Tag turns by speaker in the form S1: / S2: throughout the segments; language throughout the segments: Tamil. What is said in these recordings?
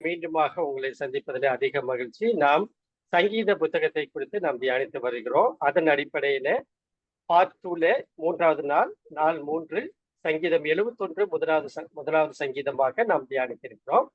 S1: மீண்டுமாக உங்களை சந்திப்பதில் அதிக மகிழ்ச்சி. நாம் சங்கீத புத்தகத்தை குறித்து நாம் தியானித்து வருகிறோம். அதன் அடிப்படையில பார்ட் 2ல 3வது நாள், நாள் 3 சங்கீதம் 71 முதலாவது சங்கீதமாக நாம் தியானிக்க இருக்கிறோம்.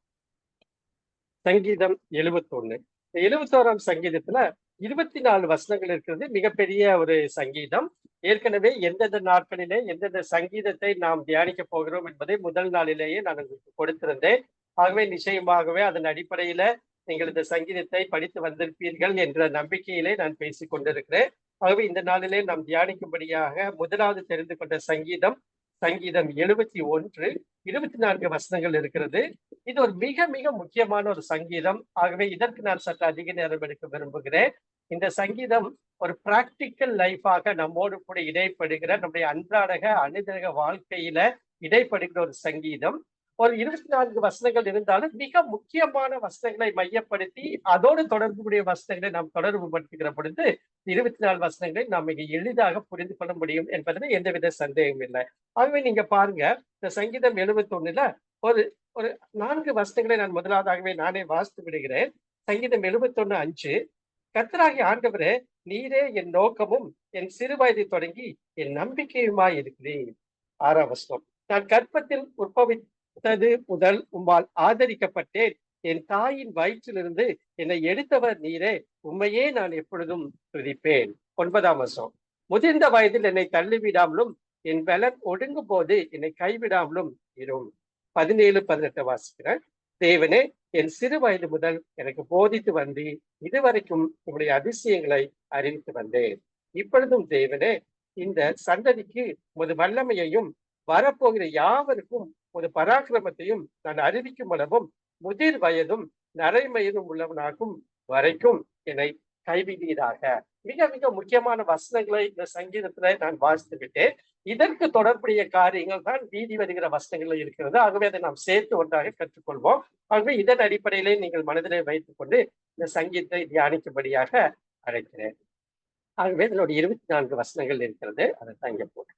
S1: சங்கீதம் 71. 71ஆம் சங்கீதத்துல 24 வசனங்கள் இருக்கிறது. மிகப்பெரிய ஒரு சங்கீதம். ஏற்கனவே எந்தெந்த நாட்களிலே எந்தெந்த சங்கீதத்தை நாம் தியானிக்க போகிறோம் என்பதை முதல் நாளிலேயே நான் உங்களுக்கு கொடுத்திருந்தேன். ஆகவே நிச்சயமாகவே அதன் அடிப்படையில நீங்கள் இந்த சங்கீதத்தை படித்து வந்திருப்பீர்கள் என்ற நம்பிக்கையிலே நான் பேசிக் கொண்டிருக்கிறேன். ஆகவே இந்த நாளிலே நாம் தியானிக்கும்படியாக முதலாவது தெரிந்து கொண்ட சங்கீதம் 71 24 வசனங்கள் இருக்கிறது. இது ஒரு மிக மிக முக்கியமான ஒரு சங்கீதம். ஆகவே இதற்கு நான் சற்று அதிக நேரம் எடுக்க விரும்புகிறேன். இந்த சங்கீதம் ஒரு பிராக்டிக்கல் லைஃபாக நம்மோடு கூட இடைப்படுகிற நம்முடைய அன்றாட அனுதின வாழ்க்கையில இடைப்படுகிற ஒரு சங்கீதம். ஒரு 24 வசனங்கள் இருந்தாலும் மிக முக்கியமான வசனங்களை மையப்படுத்தி அதோடு தொடர்புடைய வசனங்களை நாம் தொடர்பு படுத்துகிற பொழுது 24 வசனங்களை நாம் மிக எளிதாக புரிந்து கொள்ள முடியும் என்பதில் எந்தவித சந்தேகம் இல்லை. ஆகவே நீங்க பாருங்க, இந்த சங்கீதம் 71ல ஒரு ஒரு 4 வசனங்களை நான் முதலாவதாகவே நானே வாசித்து விடுகிறேன். சங்கீதம் 71:5, கர்த்தராகிய ஆண்டவரே, நீரே என் நோக்கமும் என் சிறுவயதை தொடங்கி என் நம்பிக்கையுமாய் இருக்கிறேன். 6ஆம் வசனம், நான் கர்ப்பத்தில் உற்பவித்தது முதல் உம்மால் ஆதரிக்கப்பட்டேன். என் தாயின் வயிற்றிலிருந்து என்னை எடுத்தவர் நீரே, உண்மையே நான் எப்பொழுதும் துதிப்பேன். 9ஆம் வசனம், முதிர்ந்த வயதில் என்னை தள்ளிவிடாமலும் என் பலன் ஒடுங்கும் போது என்னை கைவிடாமலும் இரும். 17, 18 வாசிக்கிறேன். தேவனே, என் சிறு வயது முதல் எனக்கு போதித்து வந்து இதுவரைக்கும் உங்களுடைய அதிசயங்களை அறிவித்து வந்தேன். இப்பொழுதும் தேவனே, இந்த சந்ததிக்கு உமது வல்லமையையும் வரப்போகிற யாவருக்கும் ஒரு பராக்கிரமத்தையும் நான் அறிவிக்கும் அளவும் முதிர் வயதும் நரைமயதும் உள்ளவனாகும் வரைக்கும் என்னை கைவிடீராக. மிக மிக முக்கியமான வசனங்களை இந்த சங்கீதத்துல நான் வாசித்து விட்டேன். இதற்கு தொடர்புடைய காரியங்கள் தான் வீதி வருகிற வசனங்கள் இருக்கிறது. ஆகவே அதை நாம் சேர்த்து ஒன்றாக கற்றுக்கொள்வோம். ஆகவே இதன் அடிப்படையிலே நீங்கள் மனதிலே வைத்துக் கொண்டு இந்த சங்கீதத்தை தியானிக்கும்படியாக அழைக்கிறேன். ஆகவே இதனோட 24 வசனங்கள் இருக்கிறது. அதை தான் இங்க போட்டு.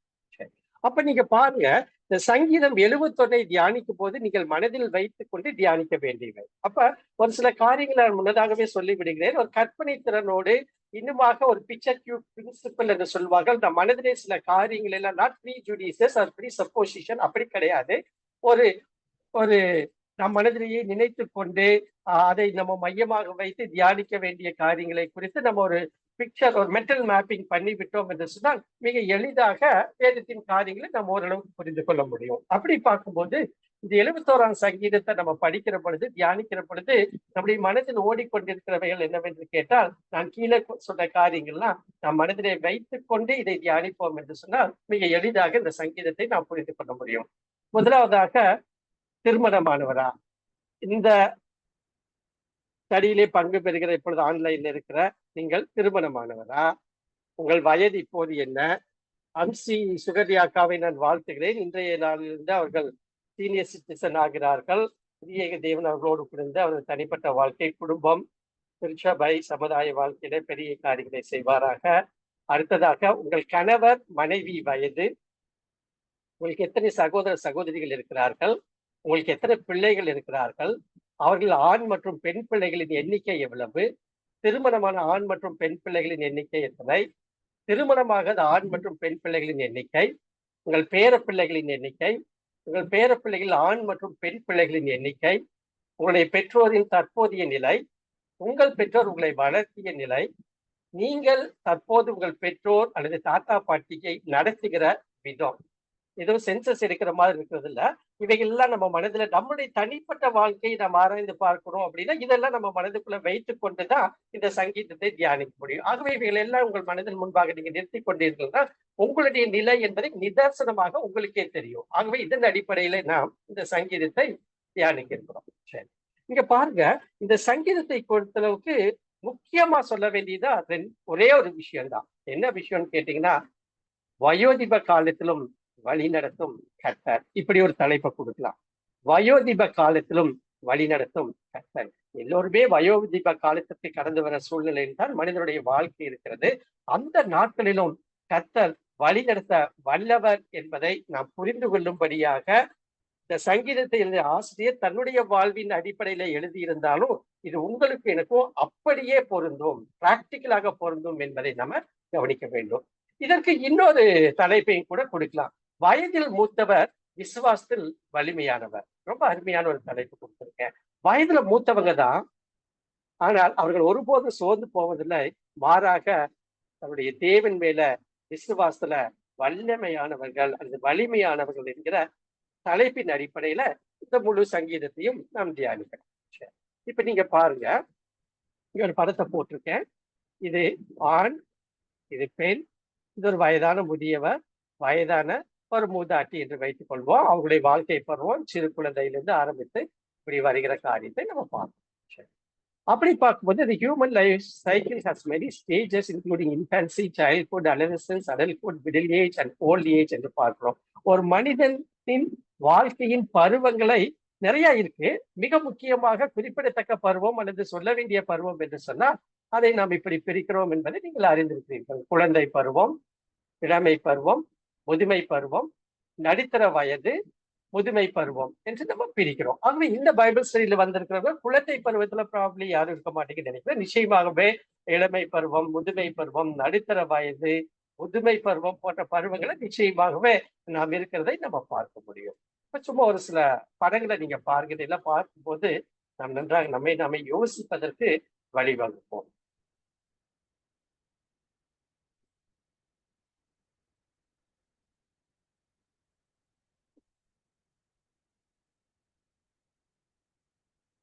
S1: அப்ப நீங்க பாருங்க, இந்த சங்கீதம் 71 தியானிக்கும் போது நீங்கள் மனதில் வைத்துக் கொண்டு தியானிக்க வேண்டியவை. அப்ப ஒரு சில காரியங்களை நான் முன்னதாகவே சொல்லி விடுகிறேன். ஒரு கற்பனை திறனோடு இன்னுமாக ஒரு பிக்சர் கியூப் பிரின்சிபல் என்று சொல்வார்கள். இந்த மனதிலே சில காரியங்கள் எல்லாம் not prejudicious or presupposition அப்படி கிடையாது. ஒரு ஒரு நம் மனதிலேயே நினைத்து கொண்டு அதை நம்ம மையமாக வைத்து தியானிக்க வேண்டிய காரியங்களை குறித்து நம்ம ஒரு பிக்சர், ஒரு மென்டல் மேப்பிங் பண்ணி விட்டோம் என்று சொன்னால் மிக எளிதாக வேதத்தின் காரியங்களை நம்ம ஓரளவுக்கு புரிந்து கொள்ள முடியும். அப்படி பார்க்கும்போது இந்த 71ஆம் சங்கீதத்தை நம்ம படிக்கிற பொழுது, தியானிக்கிற பொழுது நம்முடைய மனதில் ஓடிக்கொண்டிருக்கிறவைகள் என்னவென்று கேட்டால், நான் கீழே சொன்ன காரியங்கள்லாம் நம் மனதிலே வைத்துக் கொண்டு இதை தியானிப்போம் என்று சொன்னால் மிக எளிதாக இந்த சங்கீதத்தை நாம் புரிந்து கொள்ள முடியும். முதலாவதாக, திருமணமானவரா? இந்த ஸ்டடியிலே பங்கு பெறுகிற இப்பொழுது ஆன்லைன்ல இருக்கிற நீங்கள் திருமணமானவரா? உங்கள் வயது இப்போது என்ன? அம்சி சுகர்யாக்காவை நான் வாழ்த்துகிறேன். இன்றைய நாளிலிருந்து அவர்கள் சீனியர் சிட்டிசன் ஆகிறார்கள். புதிய தேவன் அவர்களோடு புரிந்து அவர்கள் தனிப்பட்ட வாழ்க்கை, குடும்பம், திருச்சபை, சமுதாய வாழ்க்கையில பெரிய காரியங்களை செய்வாராக. அடுத்ததாக, உங்கள் கணவர் மனைவி வயது, உங்களுக்கு எத்தனை சகோதர சகோதரிகள் இருக்கிறார்கள், உங்களுக்கு எத்தனை பிள்ளைகள் இருக்கிறார்கள், அவர்கள் ஆண் மற்றும் பெண் பிள்ளைகளின் எண்ணிக்கை எவ்வளவு, திருமணமான ஆண் மற்றும் பெண் பிள்ளைகளின் எண்ணிக்கை எத்தனை, திருமணமாகாத ஆண் மற்றும் பெண் பிள்ளைகளின் எண்ணிக்கை, உங்கள் பேர பிள்ளைகளின் எண்ணிக்கை, உங்கள் பேர பிள்ளைகள் ஆண் மற்றும் பெண் பிள்ளைகளின் எண்ணிக்கை, உங்களுடைய பெற்றோரின் தற்போதைய நிலை, உங்கள் பெற்றோர் உங்களை வளர்த்திய நிலை, நீங்கள் தற்போது உங்கள் பெற்றோர் அல்லது தாத்தா பாட்டியை நடத்துகிற விதம். ஏதோ சென்சஸ் எடுக்கிற மாதிரி இருக்கிறது இல்ல. இவைகள் எல்லாம் நம்ம மனதுல நம்முடைய தனிப்பட்ட வாழ்க்கையை நம்ம ஆராய்ந்து பார்க்கணும் அப்படின்னா இதெல்லாம் நம்ம மனதுக்குள்ள வைத்துக் கொண்டுதான் இந்த சங்கீதத்தை தியானிக்க முடியும். ஆகவே இவைகள் எல்லாம் உங்கள் மனதில் முன்பாக நீங்க நிறுத்தி கொண்டீர்கள்னா உங்களுடைய நிலை என்பதை நிதர்சனமாக உங்களுக்கே தெரியும். ஆகவே இதன் அடிப்படையில நாம் இந்த சங்கீதத்தை தியானிக்க இருக்கிறோம். சரி, இங்க பாருங்க, இந்த சங்கீதத்தை பொறுத்தளவுக்கு முக்கியமா சொல்ல வேண்டியதா ஒரே ஒரு விஷயம்தான். என்ன விஷயம்னு கேட்டீங்கன்னா, வயோதிப காலத்திலும் வழி நடத்தும் கர்த்தர். இப்படி ஒரு தலைப்பை கொடுக்கலாம். வயோதிப காலத்திலும் வழி நடத்தும் கர்த்தர். எல்லோருமே வயோதிப காலத்திற்கு கடந்து வர சூழ்நிலையில் தான் மனிதனுடைய வாழ்க்கை இருக்கிறது. அந்த நாட்களிலும் கர்த்தர் வழி நடத்த வல்லவர் என்பதை நாம் புரிந்து கொள்ளும்படியாக இந்த சங்கீதத்தை எழுதிய ஆசிரியர் தன்னுடைய வாழ்வின் அடிப்படையில எழுதியிருந்தாலும் இது உங்களுக்கு எனக்கும் அப்படியே பொருந்தும், பிராக்டிக்கலாக பொருந்தும் என்பதை நம்ம கவனிக்க வேண்டும். இதற்கு இன்னொரு தலைப்பையும் கூட கொடுக்கலாம். வயதில் மூத்தவர் விசுவாசத்தில் வலிமையானவர். ரொம்ப அருமையான ஒரு தலைப்பு கொடுத்திருக்கேன். வயதுல மூத்தவங்க தான், ஆனால் அவர்கள் ஒருபோதும் சோர்ந்து போவதில்லை. மாறாக தன்னுடைய தேவன் மேல விசுவாசத்துல வல்லமையானவர்கள் அல்லது வலிமையானவர்கள் என்கிற தலைப்பின் அடிப்படையில இந்த முழு சங்கீதத்தையும் நாம் தியானிக்கலாம். இப்ப நீங்க பாருங்க, இங்க ஒரு படத்தை போட்டிருக்கேன். இது ஆண், இது பெண், இது ஒரு வயதான முதியவர், வயதான ஒரு மூதாட்டி என்று வைத்துக் கொள்வோம். அவங்களுடைய வாழ்க்கை பருவம் சிறு குழந்தையிலிருந்து ஆரம்பித்து இப்படி வருகிற காரியத்தை நம்ம பார்ப்போம். அப்படி பார்க்கும்போது the human life cycle has many stages including infancy, childhood, adolescence, adulthood, middle age and old age என்று பார்க்கிறோம். ஒரு மனிதனின் வாழ்க்கையின் பருவங்களை நிறைய இருக்கு. மிக முக்கியமாக குறிப்பிடத்தக்க பருவம் அல்லது சொல்ல வேண்டிய பருவம் என்று சொன்னால் அதை நாம் இப்படி பிரிக்கிறோம் என்பதை நீங்கள் அறிந்திருக்கிறீர்கள். குழந்தை பருவம், இளமை பருவம், முதுமை பருவம், நடுத்தர வயது, முதுமை பருவம் என்று நம்ம பிரிக்கிறோம். ஆகவே இந்த பைபிள் ஸ்டடியில வந்திருக்கிறவங்க குழந்தை பருவத்துல ப்ராப்ளி யாரும் இருக்க மாட்டேங்குன்னு நினைக்கிறேன். நிச்சயமாகவே இளமை பருவம், முதுமை பருவம், நடுத்தர வயது, முதுமை பருவம் போன்ற பருவங்களை நிச்சயமாகவே நாம் இருக்கிறதை நம்ம பார்க்க முடியும். இப்ப சும்மா ஒரு சில படங்களை நீங்க பாருங்க. இதெல்லாம் பார்க்கும்போது நாம் நன்றாக நம்மை யோசிப்பதற்கு வழிவகுப்போம்.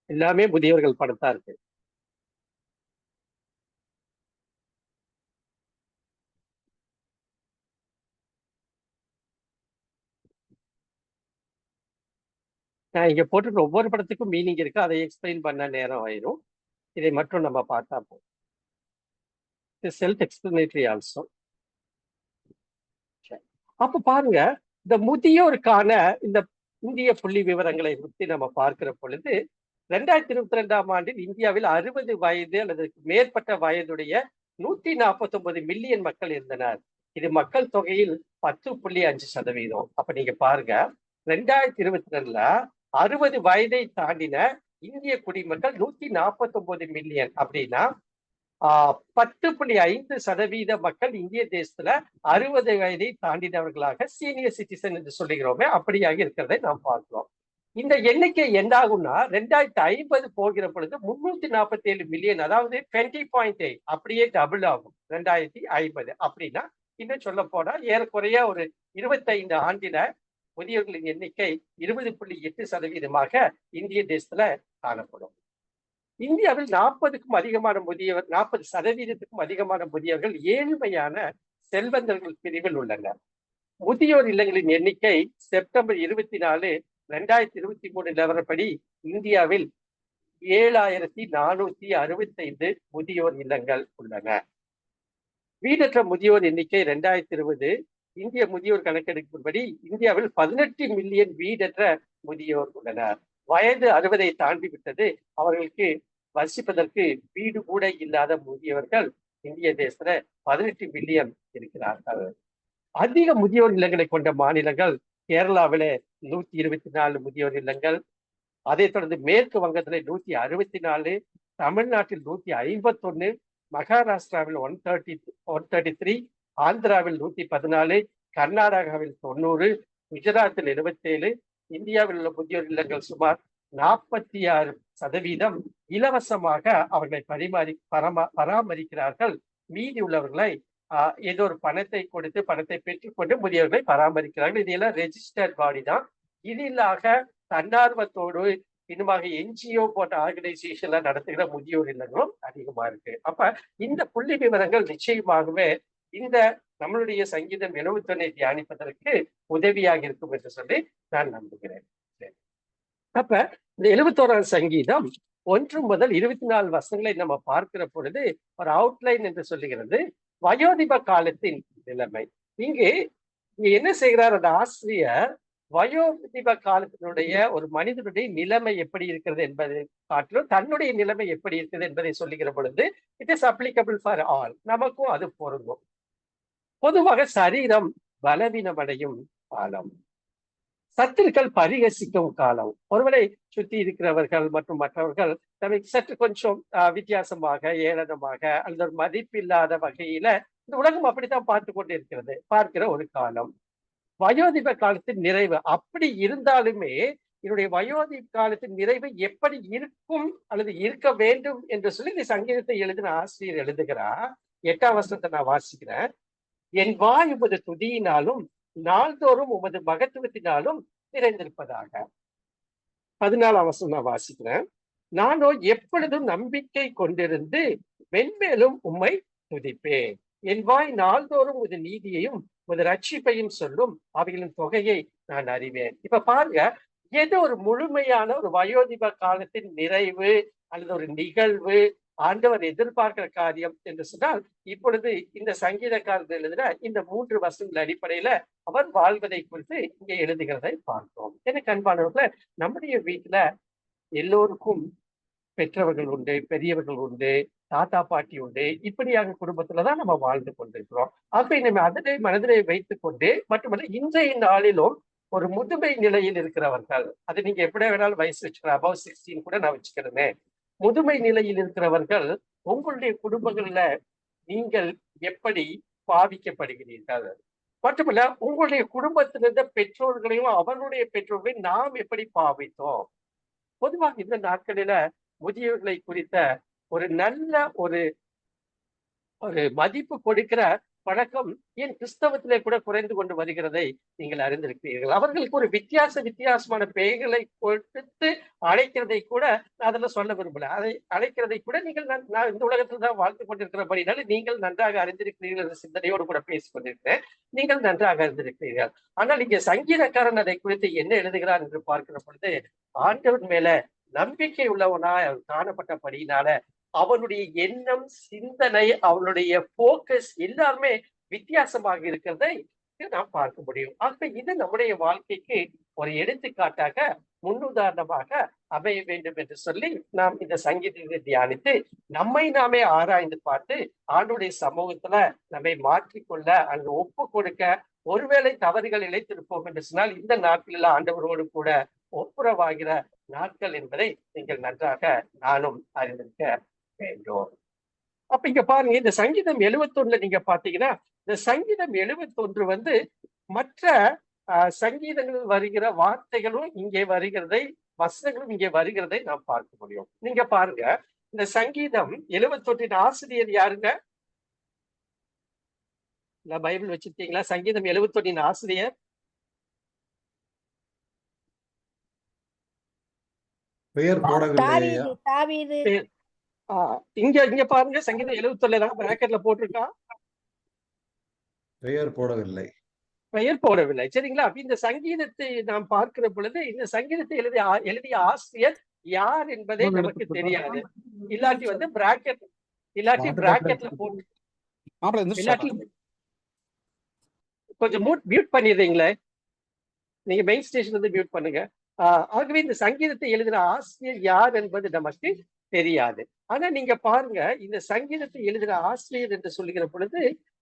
S1: எல்லாமே முதியவர்கள் படத்தா இருக்கு. நான் இங்க போட்டிருக்க ஒவ்வொரு படத்துக்கும் மீனிங் இருக்கு. அதை எக்ஸ்பிளைன் பண்ண நேரம் ஆயிரும். இதை மட்டும் நம்ம பார்த்தா போதும். Self explanatory also. அப்ப பாருங்க, இந்த முதியோருக்கான இந்த இந்திய புள்ளி விவரங்களை பற்றி நம்ம பார்க்கிற பொழுது 2022ஆம் ஆண்டில் இந்தியாவில் 60 வயது அல்லது மேற்பட்ட வயதுடைய 149 மில்லியன் மக்கள் இருந்தனர். இது மக்கள் தொகையில் 10.5%. அப்ப நீங்க பாருங்க, 2022ல 60 வயதை தாண்டின இந்திய குடிமக்கள் 149 மில்லியன். அப்படின்னா 10.5% மக்கள் இந்திய தேசத்துல 60 வயதை தாண்டினவர்களாக சீனியர் சிட்டிசன் என்று சொல்லுகிறோமே, அப்படியாக இருக்கிறதை நாம் பார்க்கிறோம். இந்த எண்ணிக்கை என்ன ஆகும்னா 2050 போகிற பொழுது 347 மில்லியன், அதாவது 20.8 அப்படியே டபுள் ஆகும் 2050. அப்படின்னா இன்னும் சொல்ல போனா ஏறக்குறைய ஒரு 25 ஆண்டில முதியோர்களின் எண்ணிக்கை 20.8% இந்திய தேசத்துல காணப்படும். இந்தியாவில் 40க்கும் அதிகமான முதியவர், 40% அதிகமான முதியவர்கள் ஏழ்மையான செல்வந்தர்கள் பிரிவில் உள்ளனர். முதியோர் இல்லங்களின் எண்ணிக்கை செப்டம்பர் 24, 2023 நிலவரப்படி இந்தியாவில் 7465 முதியோர் இல்லங்கள் உள்ளன. வீடற்ற முதியோர் எண்ணிக்கை 2020 இந்திய முதியோர் கணக்கெடுப்பின்படி இந்தியாவில் 18 மில்லியன் வீடற்ற முதியோர் உள்ளனர். வயது 60 தாண்டி விட்டது. அவர்களுக்கு வசிப்பதற்கு வீடு கூட இல்லாத முதியவர்கள் இந்திய தேசத்துல 18 மில்லியன் இருக்கிறார்கள். அதிக முதியோர் இல்லங்களை கொண்ட மாநிலங்கள் கேரளாவில 124 முதியோர் இல்லங்கள், அதை தொடர்ந்து மேற்கு வங்கத்துல 164, தமிழ்நாட்டில் 151, மகாராஷ்டிராவில் 133, ஆந்திராவில் 114, கர்நாடகாவில் 90, குஜராத்தில் 77. இந்தியாவில் உள்ள முதியோர் இல்லங்கள் சுமார் 46% இலவசமாக அவர்களை பராமரிக்கிறார்கள். மீதி உள்ளவர்களை ஏதோ ஒரு பணத்தை கொடுத்து பணத்தை பெற்றுக்கொண்டு முதியவர்களை பராமரிக்கிறார்கள். இதெல்லாம் ரெஜிஸ்டர்ட் பாடி தான். இது இல்லாக தன்னார்வத்தோடு இன்னுமாக என்ஜிஓ போன்ற ஆர்கனைசேஷன்ல நடத்துகிற முதியோர் இல்லங்களும் அதிகமா இருக்கு. அப்ப இந்த புள்ளி விவரங்கள் நிச்சயமாகவே இந்த நம்மளுடைய சங்கீதம் 71 தியானிப்பதற்கு உதவியாக இருக்கும் என்று சொல்லி நான் நம்புகிறேன். அப்ப இந்த 71ஆம் சங்கீதம் 1 முதல் 24 வசனங்களை நம்ம பார்க்கிற பொழுது ஒரு அவுட்லைன் என்று சொல்லுகிறது. வயோதிப காலத்தின் நிலைமை. இங்கு என்ன செய்கிறார் அந்த ஆசிரியர்? வயோதிப காலத்தினுடைய ஒரு மனிதனுடைய நிலைமை எப்படி இருக்கிறது என்பதை காட்டிலும் தன்னுடைய நிலைமை எப்படி இருக்கிறது என்பதை சொல்லுகிற பொழுது it is applicable for all. நமக்கும் அது பொருந்தும். பொதுவாக சரீரம் பலவீனமடையும் காலம். சத்துருக்கள் பரிகசிக்கும் காலம். ஒருவரை சுத்தி இருக்கிறவர்கள் மற்றும் மற்றவர்கள் தன்னை சற்று கொஞ்சம் வித்தியாசமாக, ஏளனமாக அல்லது ஒரு மதிப்பில்லாத வகையில இந்த உலகம் அப்படித்தான் பார்த்து கொண்டிருக்கிறது, பார்க்கிற ஒரு காலம். வயோதிப காலத்தின் நிறைவு அப்படி இருந்தாலுமே என்னுடைய வயோதிப காலத்தின் நிறைவு எப்படி இருக்கும் அல்லது இருக்க வேண்டும் என்று சொல்லி இந்த சங்கீதத்தை எழுதின ஆசிரியர் எழுதுகிறார். 8ஆம் வசனத்தை நான் வாசிக்கிறேன். என் வாய் உமது துதியினாலும் நாள்தோறும் உமது மகத்துவத்தினாலும் நிறைந்திருப்பதாக. 14ஆம் வசனம் நான் வாசிக்கிறேன். நானோ எப்பொழுதும் நம்பிக்கை கொண்டிருந்து மென்மேலும் உம்மை துதிப்பேன். என் வாய் நாள்தோறும் உமது நீதியையும் உமது ரட்சிப்பையும் சொல்லும், அவைகளின் தொகையை நான் அறிவேன். இப்ப பாருங்க, ஏதோ ஒரு முழுமையான ஒரு வயோதிப காலத்தின் நிறைவு அல்லது ஒரு நிகழ்வு ஆண்டவர் எதிர்பார்க்கிற காரியம் என்று சொன்னால், இப்பொழுது இந்த சங்கீதக்காரர் எழுதுற இந்த 3 வசனங்கள் அடிப்படையில அவர் வாழ்வதை குறித்து இங்கே எழுதுகிறதை பார்க்கிறோம். எனக்கு அன்பானவர்களே, நம்முடைய வீட்டுல எல்லோருக்கும் பெற்றவர்கள் உண்டு, பெரியவர்கள் உண்டு, தாத்தா பாட்டி உண்டு. இப்படியாக குடும்பத்துலதான் நம்ம வாழ்ந்து கொண்டிருக்கிறோம். ஆகவே நம்ம அதனை மனதிலே வைத்துக் கொண்டு, மட்டுமல்ல இன்றைய நாளிலும் ஒரு முதுமை நிலையில் இருக்கிறவர்கள், அது நீங்க எப்படி வேணாலும் வயசு வச்சுக்கலாம், above 16 கூட நான் வச்சுக்கிறேன். முதுமை நிலையில் இருக்கிறவர்கள் உங்களுடைய குடும்பங்கள்ல நீங்கள் எப்படி பாவிக்கப்படுகிறீர்கள், மட்டுமல்ல உங்களுடைய குடும்பத்திலிருந்த பெற்றோர்களையும் அவர்களுடைய பெற்றோர்களையும் நாம் எப்படி பாவித்தோம். பொதுவாக இந்த நாட்களில முதியவர்களை குறித்த ஒரு நல்ல ஒரு மதிப்பு கொடுக்கிற பழக்கம் ஏன் கிறிஸ்தவத்திலே கூட குறைந்து கொண்டு வருகிறதை நீங்கள் அறிந்திருக்கிறீர்கள். அவர்களுக்கு ஒரு வித்தியாசமான பெயர்களை கொடுத்து அழைக்கிறதை கூட அதில் சொல்ல விரும்பல. அதை அழைக்கிறதை கூட நீங்கள் நான் இந்த உலகத்தில் தான் வாழ்ந்து கொண்டிருக்கிறபடினால நீங்கள் நன்றாக அறிந்திருக்கிறீர்கள் என்ற சிந்தனையோடு கூட பேசிக் கொண்டிருக்கிறேன். நீங்கள் நன்றாக அறிந்திருக்கிறீர்கள். ஆனால் இங்கே சங்கீதக்காரன் அதை குறித்து என்ன எழுதுகிறார் என்று பார்க்கிற பொழுது, ஆண்டவர் மேல நம்பிக்கை உள்ளவனாய் காணப்பட்டபடியினால அவனுடைய எண்ணம், சிந்தனை, அவனுடைய போக்கஸ் எல்லாருமே வித்தியாசமாக இருக்கிறதை நாம் பார்க்க முடியும். ஆக இது நம்முடைய வாழ்க்கைக்கு ஒரு எடுத்துக்காட்டாக, முன்னுதாரணமாக அமைய வேண்டும் என்று சொல்லி நாம் இந்த சங்கீதத்தை தியானித்து நம்மை நாமே ஆராய்ந்து பார்த்து ஆண்டுடைய சமூகத்துல நம்மை மாற்றிக்கொள்ள அல்லது ஒப்பு கொடுக்க, ஒருவேளை தவறுகள் இழைத்திருப்போம் என்று சொன்னால் இந்த நாட்களில் ஆண்டவரோடு கூட ஒப்புரவாகிற நாட்கள் என்பதை நீங்கள் நன்றாக நானும் அறிந்திருக்க வேண்டும். அப்ப இங்க பாருங்க, இந்த சங்கீதம் 71 நீங்க பாத்தீங்கன்னா, இந்த சங்கீதம் 71 மற்ற சங்கீதங்கள் வருகிற வார்த்தைகளும் இங்கே வருகிறதை, வசனங்களும் இங்கே வருகிறதை நாம் பார்க்க முடியும். நீங்க பாருங்க, இந்த சங்கீதம் 71 ஆசிரியர் யாருங்க? இல்ல பைபிள் வச்சிருக்கீங்களா? சங்கீதம் 71 ஆசிரியர்
S2: பெயர்
S3: போடவில்லை.
S1: இங்க பாருங்க, சங்கீதம் 71 பிராக்கெட்ல போட்டிருக்கான், பெயர் போடவில்லை. சரிங்களா? அப்ப இந்த சங்கீதத்தை நாம் பார்க்கிற பொழுது இந்த சங்கீதத்தை எழுதிய ஆசிரியர் யார் என்பதே நமக்கு தெரியாது. இல்லாட்டி பிராக்கெட்ல போட்டு, இல்லாட்டி கொஞ்சம் மியூட் பண்ணிடுறீங்களே, நீங்க மெயின் ஸ்டேஷன் வந்து மியூட் பண்ணுங்க. ஆகவே இந்த சங்கீதத்தை எழுதின ஆசிரியர் யார் என்பது நமக்கு தெரியாது. ஆனா நீங்க பாருங்க, இந்த சங்கீதத்தை எழுதின ஆசிரியர் என்று சொல்லுகிற பொழுது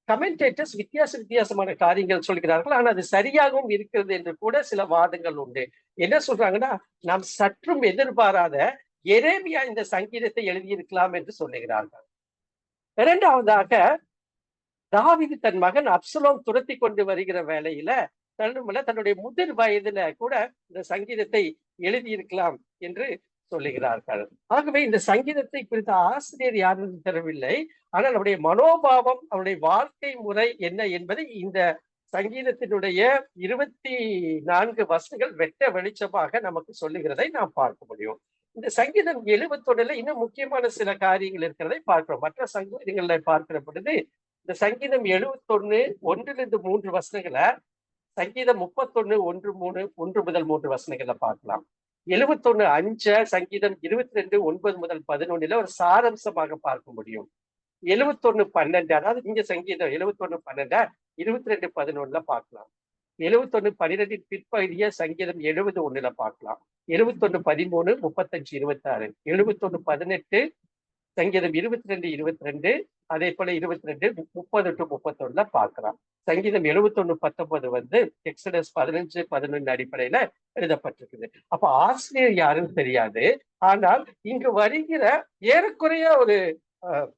S1: கமெண்டேட்டர்ஸ் வித்தியாசமான காரியங்கள் சொல்கிறார்கள். ஆனா அது சரியாகவும் இருக்கிறது என்று கூட சில வாதங்கள் உண்டு. என்ன சொல்றாங்கன்னா, நாம் சற்றும் எதிர்பாராத எரேமியா இந்த சங்கீதத்தை எழுதியிருக்கலாம் என்று சொல்லுகிறார்கள். இரண்டாவதாக, தாவீது தன் மகன் அப்சலோம் துரத்தி கொண்டு வருகிற வேளையில தன்னுடைய முதிர் வயதுல கூட இந்த சங்கீதத்தை எழுதியிருக்கலாம் என்று சொல்லுகிறார்கள். ஆகவே இந்த சங்கீதத்தை குறித்த ஆசிரியர் யாரும் தரவில்லை. ஆனால் அவருடைய மனோபாவம், அவருடைய வாழ்க்கை முறை என்ன என்பதை இந்த சங்கீதத்தினுடைய 24 வசனங்கள் வெட்ட வெளிச்சமாக நமக்கு சொல்லுகிறதை நாம் பார்க்க முடியும். இந்த சங்கீதம் 71 இன்னும் முக்கியமான சில காரியங்கள் இருக்கிறதை பார்க்கிறோம். மற்ற சங்கீதங்களை பார்க்கிற பொழுது இந்த சங்கீதம் 71 1-3 வசனங்களை சங்கீதம் 31 1 முதல் 3 வசனங்களை பார்க்கலாம். 71:5 சங்கீதம் 22:9-11 ஒரு சாரம்சமாக பார்க்க முடியும். 71:12 அதாவது இங்க சங்கீதம் 71:12 22:11 பார்க்கலாம். 71:12 பிற்பகுதிய சங்கீதம் 70:1 பார்க்கலாம். 71:13 35-26, 71:18 சங்கீதம் 22:22, அதே போல 22, 30-31 பார்க்கலாம். சங்கீதம் 71:19 வந்து எக்ஸடஸ் 15:11 அடிப்படையில எழுதப்பட்டிருக்குது. அப்ப ஆசிரியர் யாருன்னு தெரியாது. ஆனால் இங்கு வருகிற ஏறக்குறைய ஒரு அஹ்,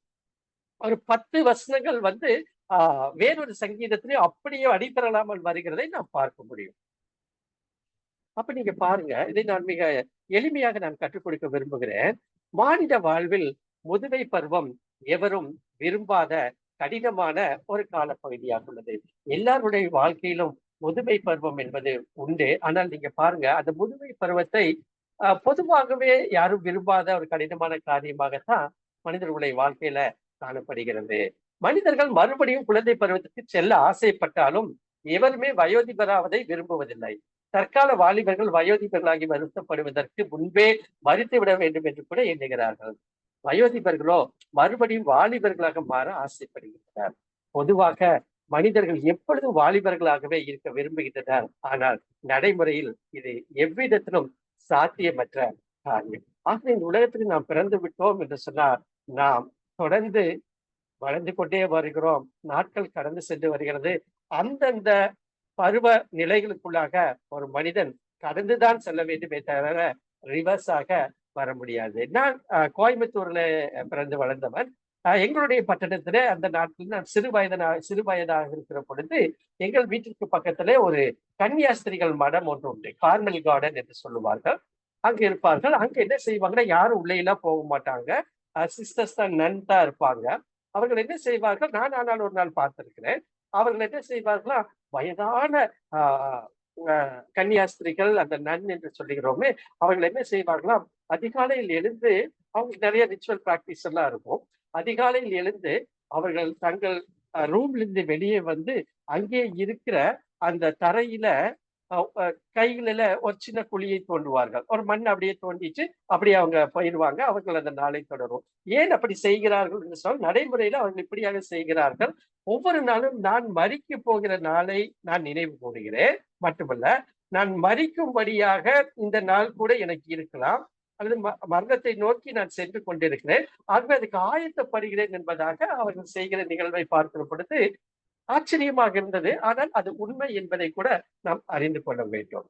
S1: ஒரு 10 வசனங்கள் வந்து வேறொரு சங்கீதத்திலே அப்படியே அடிபெறலாமல் வருகிறதை நாம் பார்க்க முடியும். அப்ப நீங்க பாருங்க, இதை நான் மிக எளிமையாக நான் கற்றுக் கொடுக்க விரும்புகிறேன். மானிட வாழ்வில் முதுமை பருவம் எவரும் விரும்பாத கடினமான ஒரு காலப்பகுதியாக உள்ளது. எல்லாருடைய வாழ்க்கையிலும் முதுமை பருவம் என்பது உண்டு. ஆனால் நீங்க பாருங்க, அந்த முதுமை பருவத்தை பொதுவாகவே யாரும் விரும்பாத ஒரு கடினமான காரியமாகத்தான் மனிதர்களுடைய வாழ்க்கையில காணப்படுகிறது. மனிதர்கள் மறுபடியும் குழந்தை பருவத்துக்கு செல்ல ஆசைப்பட்டாலும் எவருமே வயோதிபராவதை விரும்புவதில்லை. தற்கால வாலிபர்கள் வயோதிபர்களாகி வருத்தப்படுவதற்கு முன்பே மறித்து விட வேண்டும் என்று கூட எண்ணுகிறார்கள். வயோதிபர்களோ மறுபடியும் வாலிபர்களாக மாற ஆசைப்படுகின்றனர். பொதுவாக மனிதர்கள் எப்பொழுதும் வாலிபர்களாகவே இருக்க விரும்புகின்றனர். ஆனால் நடைமுறையில் இது எவ்விதத்திலும் சாத்தியமற்ற காரியம். ஆகவே இந்த உலகத்தில் நாம் பிறந்து விட்டோம் என்று சொன்னால் நாம் தொடர்ந்து வளர்ந்து கொண்டே வருகிறோம். நாட்கள் கடந்து சென்று வருகிறது. அந்தந்த பருவ நிலைகளுக்குள்ளாக ஒரு மனிதன் கடந்துதான் செல்ல வேண்டுமே தவிர ரிவர்ஸாக வர முடியாது. நான் கோயம்புத்தூர்ல பிறந்து வளர்ந்தவன். எங்களுடைய பட்டணத்திலே அந்த நாட்களில் நான் சிறு வயதாக இருக்கிற பொழுது எங்கள் வீட்டிற்கு பக்கத்திலே ஒரு கன்னியாஸ்திரிகள் மடம் ஒன்று உண்டு. கார்மல் கார்டன் என்று சொல்லுவார்கள். அங்க இருப்பார்கள். அங்க என்ன செய்வாங்கன்னா, யாரும் உள்ளே எல்லாம் போக மாட்டாங்க. சிஸ்டர்ஸ் தான், நன் தான் இருப்பாங்க. அவர்கள் என்ன செய்வார்கள், நான் ஆனால் ஒரு நாள் பார்த்திருக்கிறேன். அவர்கள் என்ன செய்வார்களா, வயதான கன்னியாஸ்திரிகள், அந்த நன் என்று சொல்லுகிறோமே, அவர்கள் என்ன செய்வார்களா, அதிகாலையில் எழுந்து, அவங்களுக்கு நிறைய ரிச்சுவல் பிராக்டிஸ் எல்லாம் இருக்கும். அதிகாலையில் எழுந்து அவர்கள் தங்கள் ரூம்ல இருந்து வெளியே வந்து அங்கே இருக்கிற அந்த தரையில கைகளில ஒரு சின்ன குழியை தோண்டுவார்கள். ஒரு மண் அப்படியே தோண்டிட்டு அப்படியே அவங்க போயிடுவாங்க. அவர்கள் அந்த நாளை தொடரும். ஏன் அப்படி செய்கிறார்கள் என்று சொன்னால், நடைமுறையில அவர்கள் இப்படியாக செய்கிறார்கள். ஒவ்வொரு நாளும் நான் மரிக்க போகிற நாளை நான் நினைவு கூறுகிறேன். மட்டுமல்ல, நான் மரிக்கும்படியாக இந்த நாள் கூட எனக்கு இருக்கலாம், அல்லது மரணத்தை நோக்கி நான் சென்று கொண்டிருக்கிறேன். ஆகவே அதுக்கு ஆயத்தப்படுகிறேன் என்பதாக அவர்கள் செய்கிற நிகழ்வை பார்க்கிற பொழுது ஆச்சரியமாக இருந்தது. ஆனால் அது உண்மை என்பதை கூட நாம் அறிந்து கொள்ள வேண்டும்.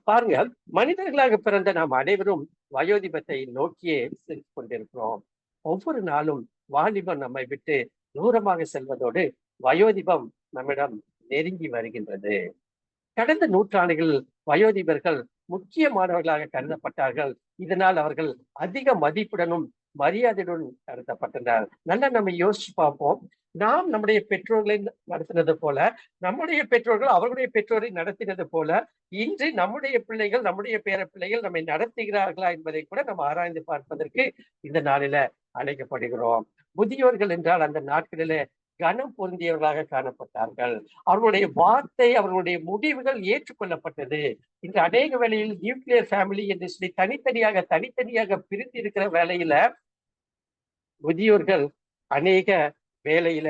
S1: பாருங்க, மனிதர்களாக பிறந்த நாம் அனைவரும் வயோதிபத்தை நோக்கியே சென்று கொண்டிருக்கிறோம். ஒவ்வொரு நாளும் வாலிபம் நம்மை விட்டு தூரமாக செல்வதோடு வயோதிபம் நம்மிடம் நெருங்கி வருகின்றது. கடந்த நூற்றாண்டுகளில் வயோதிபர்கள் முக்கியமானவர்களாக கருதப்பட்டார்கள். இதனால் அவர்கள் அதிக மதிப்புடனும் மரியாதையுடன் கருதப்பட்டனர். நல்லா நம்ம யோசிச்சு பார்ப்போம். நாம் நம்முடைய பெற்றோர்களை நடத்தினது போல, நம்முடைய பெற்றோர்கள் அவர்களுடைய பெற்றோரை நடத்தினது போல, இன்று நம்முடைய பிள்ளைகள், நம்முடைய பேர பிள்ளைகள் நம்மை நடத்துகிறார்களா என்பதை கூட நம்ம ஆராய்ந்து பார்ப்பதற்கு இந்த நாளில அழைக்கப்படுகிறோம். முதியோர்கள் என்றால் அந்த நாட்களிலே கனம் பொருந்தியவர்களாக காணப்பட்டார்கள். அவர்களுடைய வார்த்தை, அவர்களுடைய முடிவுகள் ஏற்றுக்கொள்ளப்பட்டது. இன்று அநேக வேளையில் நியூக்ளியர் ஃபேமிலி என்று சொல்லி தனித்தனியாக பிரித்து இருக்கிற வேலையில முதியோர்கள் அநேக வேலையில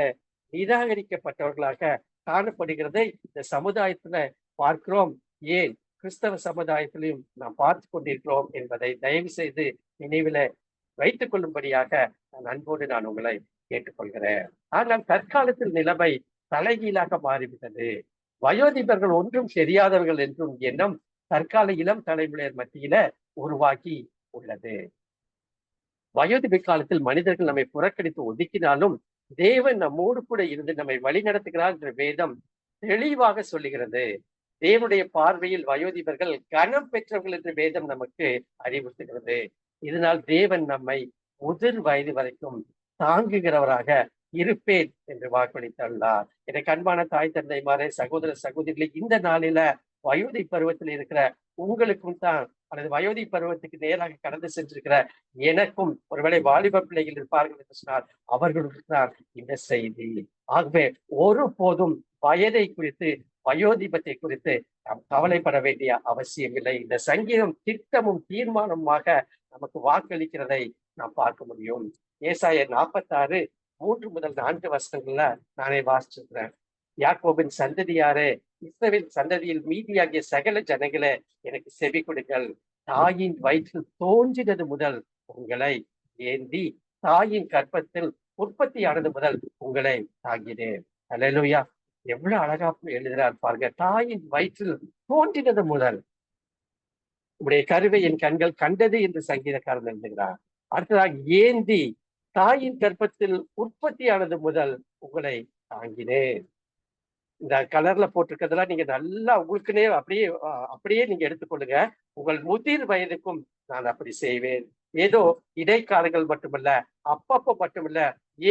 S1: நிராகரிக்கப்பட்டவர்களாக காணப்படுகிறதை இந்த சமுதாயத்துல பார்க்கிறோம். ஏன் கிறிஸ்தவ சமுதாயத்திலையும் நாம் பார்த்து கொண்டிருக்கிறோம் என்பதை தயவு செய்து நினைவில வைத்துக் கொள்ளும்படியாக நான் உங்களை கேட்டுக்கொள்கிறேன். ஆனால் தற்காலத்தில் நிலைமை தலைகீழாக மாறிவிட்டது. வயோதிபர்கள் ஒன்றும் தெரியாதவர்கள் என்றும் எண்ணம் தற்கால இளம் தலைமுறையர் மத்தியில உருவாக்கி உள்ளது. வயோதிப காலத்தில் மனிதர்கள் நம்மை புறக்கணித்து ஒதுக்கினாலும் தேவன் நம்மோடு கூட இருந்து நம்மை வழி நடத்துகிறார் என்ற வேதம் தெளிவாக சொல்லுகிறது. தேவனுடைய பார்வையில் வயோதிபர்கள் கனம் பெற்றவர்கள் என்று வேதம் நமக்கு அறிவுறுத்துகிறது. இதனால் தேவன் நம்மை முதிர் வயது வரைக்கும் தாங்குகிறவராக இருப்பேன் என்று வாக்களித்துள்ளார். எனக்கு அன்பான தாய் தந்தைமாரே, சகோதர சகோதரிகளை, இந்த நாளில வயோதி பருவத்தில் இருக்கிற உங்களுக்கும் தான், அல்லது வயோதி பருவத்துக்கு நேராக கடந்து சென்றிருக்கிற எனக்கும் ஒருவேளை வாலிப பிள்ளைகள் இருப்பார்கள் என்று சொன்னால் அவர்களுக்கு தான் இந்த செய்தி. ஆகவே ஒருபோதும் வயதை குறித்து, வயோதிபத்தை குறித்து நாம் கவலைப்பட வேண்டிய அவசியம் இல்லை. இந்த சங்கீதம் திட்டமும் தீர்மானமாக நமக்கு வாக்களிக்கிறதை நாம் பார்க்க முடியும். ஏசாயா 46:3-4 வசனங்கள்ல நானே வாசிச்சிருக்கிறேன். யாக்கோபின் சந்ததியாரே, இஸ்ரவேல் சந்ததியில் மீதியாகிய சகல ஜனங்களே, எனக்கு செவி கொடுங்கள். தாயின் வயிற்றில் தோன்றினது முதல் உங்களை ஏந்தி தாயின் கற்பத்தில் உற்பத்தியானது முதல் உங்களை தாங்கினேன். அல்லேலூயா. எவ்வளவு அழகா எழுதுறார் பாருங்க. தாயின் வயிற்றில் தோன்றினது முதல் உடைய கருவை என் கண்கள் கண்டது என்று சங்கீதக்காரன் எழுதுகிறார். அடுத்ததாக ஏந்தி தாயின் கற்பத்தில் உற்பத்தியானது முதல் உங்களை தாங்கினேன். இந்த கலர்ல போட்டிருக்கிறதெல்லாம் நீங்க நல்லா உங்களுக்குனே அப்படியே நீங்க எடுத்துக்கொள்ளுங்க. உங்கள் முதிர் வயதுக்கும் நான் அப்படி செய்வேன். ஏதோ இடைக்காலங்கள் மட்டுமல்ல, அப்பப்ப மட்டுமல்ல,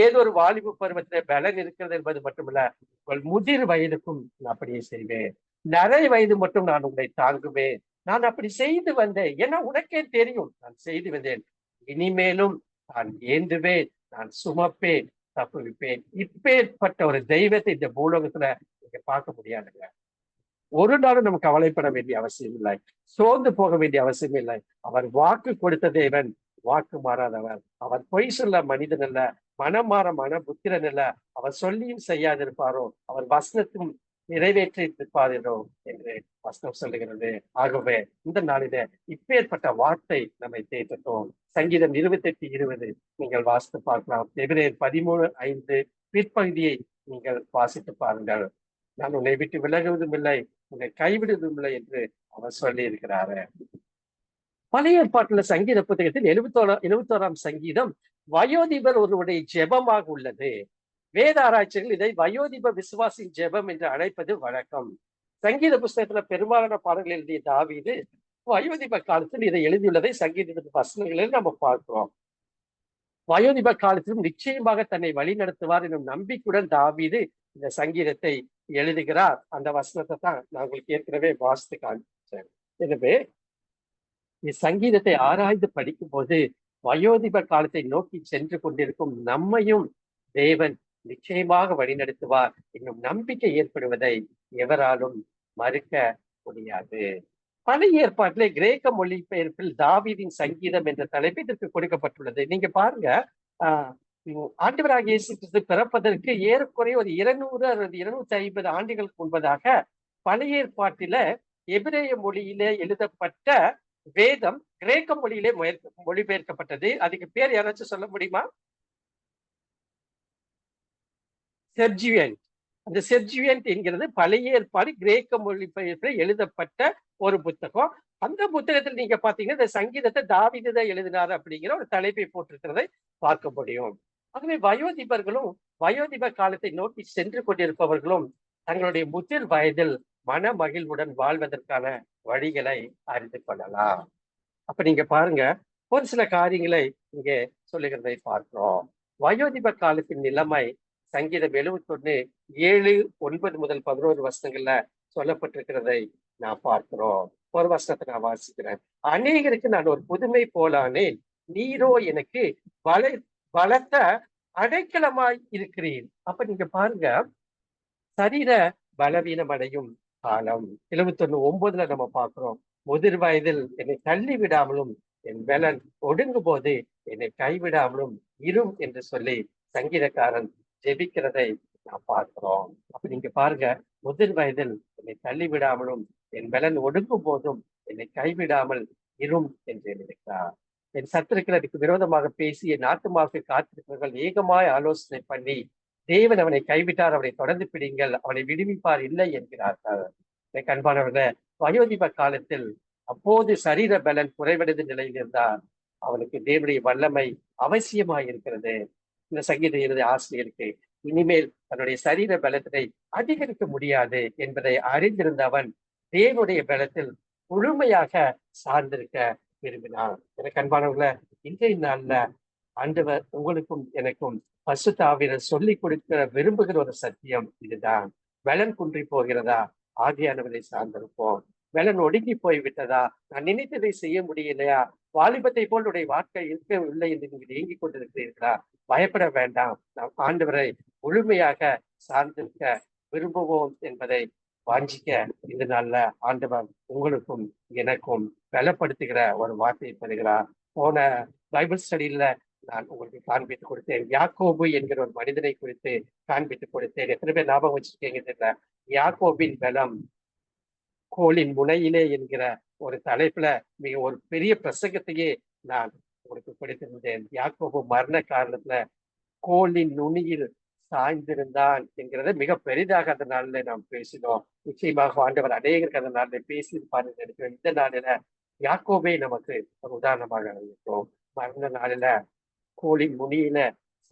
S1: ஏதோ ஒரு வாலிப பருவத்திலே பலன் இருக்கிறது என்பது மட்டுமல்ல, உங்கள் முதிர் வயதுக்கும் நான் அப்படியே செய்வேன். நரை வயது மட்டும் நான் உங்களை தாங்குவேன். நான் அப்படி செய்து வந்தேன். ஏன்னா உனக்கே தெரியும் நான் செய்து வந்தேன். இனிமேலும் நான் ஏந்துவேன், நான் சுமப்பேன், தப்புவிப்பேன். இப்பேற்பட்ட ஒரு தெய்வத்தை இந்த பூலோகத்துல நீங்க பார்க்க முடியாதுங்க. ஒரு நாளும் நம்ம கவலைப்பட வேண்டிய அவசியம் இல்லை, சோர்ந்து போக வேண்டிய அவசியம் இல்லை. அவர் வாக்கு கொடுத்த தேவன், வாக்கு மாறாதவர். அவர் பொய் சொல்ல மனிதன் அல்ல, மனம் மாற மன புத்திரன் அல்ல. அவர் சொல்லியும் செய்யாதிருப்பாரோ, அவர் வசனத்தும் நிறைவேற்றிருப்பாரோ என்று வசனம் சொல்லுகிறது. ஆகவே இந்த நாளில இப்பேற்பட்ட வார்த்தை நம்மை தேற்றட்டும். சங்கீதம் 28:20 நீங்கள் வாசித்து பார்க்கலாம். எபிரேயர் 13:5 பிற்பகுதியை நீங்கள் வாசித்து பாருங்கள். நான் உன்னை விட்டு விலகுவதும் இல்லை, உன்னை கைவிடுவதும் இல்லை என்று அவர் சொல்லி இருக்கிறாரு. பழைய ஏற்பாட்டுல சங்கீத புத்தகத்தில் 71ஆம் சங்கீதம் வயோதிபர் ஒருவருடைய ஜெபமாக உள்ளது. வேத ஆராய்ச்சிகள் இதை வயோதிப விசுவாசின் ஜெபம் என்று அழைப்பது வழக்கம். சங்கீத புஸ்தகத்துல பெரும்பாலான பாடல்கள் எழுதிய தாவீது வயோதிப காலத்தில் இதை எழுதியுள்ளதை சங்கீதத்தின் வசனங்களில் நம்ம பார்க்கிறோம். வயோதிப காலத்திலும் நிச்சயமாக தன்னை வழி நடத்துவார் என்னும் நம்பிக்கையுடன் தாவீது இந்த சங்கீதத்தை எழுதுகிறார். அந்த வசனத்தை தான் நான் உங்களுக்கு ஏற்கனவே வாசித்து காண்பிச்சேன். எனவே இச்சங்கீதத்தை ஆராய்ந்து படிக்கும் போது வயோதிப காலத்தை நோக்கி சென்று கொண்டிருக்கும் நம்மையும் தேவன் நிச்சயமாக வழிநடத்துவார் என்னும் நம்பிக்கை ஏற்படுவதை எவராலும் மறுக்க முடியாது. பழைய ஏற்பாட்டிலே கிரேக்க மொழிபெயர்ப்பில் தாவீதின் சங்கீதம் என்ற தலைப்பு இதற்கு கொடுக்கப்பட்டுள்ளது. நீங்க பாருங்க, ஆண்டவராகிய இயேசு கிறிஸ்து பிறப்பதற்கு ஏறக்குறைய ஒரு 200 அல்லது 250 ஆண்டுகளுக்கு முன்பதாக பழைய ஏற்பாட்டில எபிரேய மொழியிலே எழுதப்பட்ட வேதம் கிரேக்க மொழியிலே மொழிபெயர்க்கப்பட்டது. அதுக்கு பேர் யாராச்சும் சொல்ல முடியுமா? செப்ஜியன்ட். அந்த செப்ஜியன்ட் என்கிறது பழைய ஏற்பாடு கிரேக்க மொழிபெயர்ப்பில் எழுதப்பட்ட ஒரு புத்தகம். அந்த புத்தகத்தில் நீங்க பாத்தீங்கன்னா இந்த சங்கீதத்தை தாவீது தான் எழுதினார் அப்படிங்கிற ஒரு தலைப்பை போட்டிருக்கிறதை பார்க்க முடியும். ஆகவே வயோதிபர்களும் வயோதிப காலத்தை நோக்கி சென்று கொண்டிருப்பவர்களும் தங்களுடைய முதிர் வயதில் மன மகிழ்வுடன் வாழ்வதற்கான வழிகளை அறிந்து கொள்ளலாம். அப்ப நீங்க பாருங்க, ஒரு சில காரியங்களை இங்கே சொல்லுகிறதை பார்க்கிறோம். வயோதிப காலத்தின் நிலைமை சங்கீதம் 71:7, 9 முதல் 11 வசனங்கள்ல சொல்லப்பட்டிருக்கிறதை நான் பார்க்கிறோம். ஒரு வசனத்தை நான் வாசிக்கிறேன். அநேகருக்கு நான் ஒரு புதுமை போலானேன், நீரோ எனக்கு பலத்த அடைக்கலமாய் இருக்கிறீர். அப்ப நீங்க பாருங்க, சரீர பலவீனம் அடையும் காலம் 71:9 நம்ம பார்க்கிறோம். முதிர் வயதில் என்னை தள்ளி விடாமலும் என் பலன் ஒடுங்கும் போது என்னை கைவிடாமலும் இரும் என்று சொல்லி சங்கீதக்காரன் ஜெபிக்கிறதை நான் பார்க்கிறோம். அப்ப நீங்க பாருங்க, முதிர் வயதில் என்னை தள்ளி விடாமலும் என் பலன் ஒடுங்கும் போதும் என்னை கைவிடாமல் இரும் என்று எழுதியிருக்கிறார். என் சத்துருக்கள் அதுக்கு விரோதமாக பேசி என் ஆத்துமாவுக்கு காத்திருக்கிறவர்கள் ஏகமாய் ஆலோசனை பண்ணி தேவன் அவனை கைவிட்டார், அவனை தொடர்ந்து பிடிங்கள், அவனை விடுவிப்பார் இல்லை என்கிறார்கள். அன்பானவர்களே, வயோதிப காலத்தில் அப்போது சரீர பலன் குறைவடைந்த நிலையில் இருந்தால் அவனுக்கு தேவனுடைய வல்லமை அவசியமாய் இருக்கிறது. இந்த சங்கீத எழுதிய ஆசிரியருக்கு இனிமேல் தன்னுடைய சரீர பலத்தினை அதிகரிக்க முடியாது என்பதை அறிந்திருந்தவன் தேவனுடைய பலத்தில் முழுமையாக சார்ந்திருக்க விரும்பினான். எனக்கு அன்பானவர்கள, இன்றைய நாள்ல ஆண்டவர் உங்களுக்கும் எனக்கும் பரிசுத்த ஆவியானவர் சொல்லிக் கொடுக்க விரும்புகிற ஒரு சத்தியம் இதுதான். பலன் குன்றி போகிறதா? ஆவியானவரை சார்ந்திருப்போம். பலன் ஒடுங்கி போய்விட்டதா? நான் நினைத்ததை செய்ய முடியலையா? வாலிபத்தை போல் உடைய வாழ்க்கை இருக்கவில்லை என்று நீங்கள் இயங்கிக் கொண்டிருக்கிறீர்களா? பயப்பட வேண்டாம். நாம் ஆண்டவரை முழுமையாக சார்ந்திருக்க விரும்புவோம் என்பதை வாஞ்சிக்க இந்த நாள்ல ஆண்டவர் உங்களுக்கும் எனக்கும் பலப்படுத்துகிற ஒரு வார்த்தையை பெறுகிறார். போன பைபிள் ஸ்டடியில நான் உங்களுக்கு காண்பித்து கொடுத்தேன். யாக்கோபு என்கிற ஒரு மனிதனை குறித்து காண்பித்து கொடுத்தேன். எத்தனை பேர் ஞாபகம் வச்சிருக்கீங்க தெரியல. யாக்கோபின் பலம் கோலின் முனையிலே என்கிற ஒரு தலைப்புல மிக ஒரு பெரிய பிரசங்கத்தையே நான் உங்களுக்கு படித்திருந்தேன். யாக்கோபு மரண காரணத்துல கோலின் நுனியில் சாய்ந்திருந்தான் என்கிறத மிக பெரிதாக அந்த நாளில நாம் பேசினோம். நிச்சயமாக ஆண்டவர் அநேகருக்கு அந்த நாளில பேசியிருப்பார் என்று நினைக்கிறேன். இந்த நாளில யாக்கோபே நமக்கு ஒரு உதாரணமாக இருக்கும். மரண நாளில கோலின் முனியில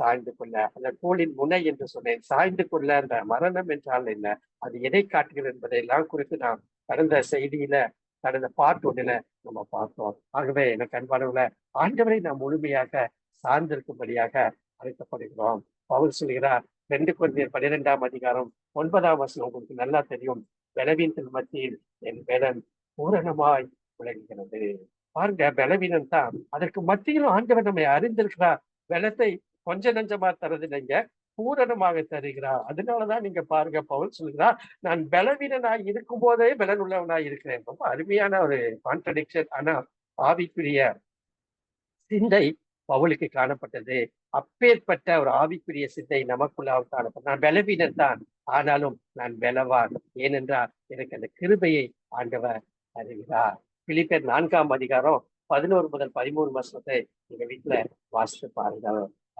S1: சாய்ந்து கொள்ள, அந்த கோலின் முனை என்று சொன்னேன். சாய்ந்து கொள்ள அந்த மரணம் என்றால் என்ன, அது எதை காட்டுகிறது என்பதை எல்லாம் குறித்து நாம் கடந்த செய்தியில கடந்த பார்ட் ஒன்றில நம்ம பார்த்தோம். ஆகவே எனக்கு அன்பானவர்கள ஆண்டவரை நாம் முழுமையாக சார்ந்திருக்கும்படியாக அழைக்கப்படுகிறோம். பவுல் சொல்கிறார் 2 கொரிந்தியர் 12ஆம் அதிகாரம் 9ஆம் வசனம் உங்களுக்கு நல்லா தெரியும். பலவீனத்தின் மத்தியில் என் பலன் பூரணமாய் விளங்குகிறது. பாருங்க, பலவீனம் தான். அதற்கு மத்தியிலும் ஆண்டவர் நம்மை அறிந்திருக்கிறார். பலத்தை கொஞ்ச நஞ்சமா தரதில்லைங்க, பூரணமாக தருகிறார். அதனாலதான் நீங்க பாருங்க, பவுல் சொல்கிறார், நான் பலவீனனாய் இருக்கும் போதே பலன் உள்ளவனாய் இருக்கிறேன். ரொம்ப அருமையான ஒரு கான்ட்ரடிக்ஷன். ஆனா ஆவிக்குரிய சிந்தை பவுலுக்கு காணப்பட்டது. அப்பேற்பட்ட ஒரு ஆவிக்குரிய சிந்தை நமக்குள்ளாக காணப்பட்டது. நான் பலவீனன் தான், ஆனாலும் நான் பலவான். ஏனென்றால் எனக்கு அந்த கிருபையை ஆண்டவர் அறிகிறார். பிலிப்பியர் 4ஆம் அதிகாரம் 11 முதல் 13 வசனத்தை எங்க வீட்டுல வாசித்து பாருங்க.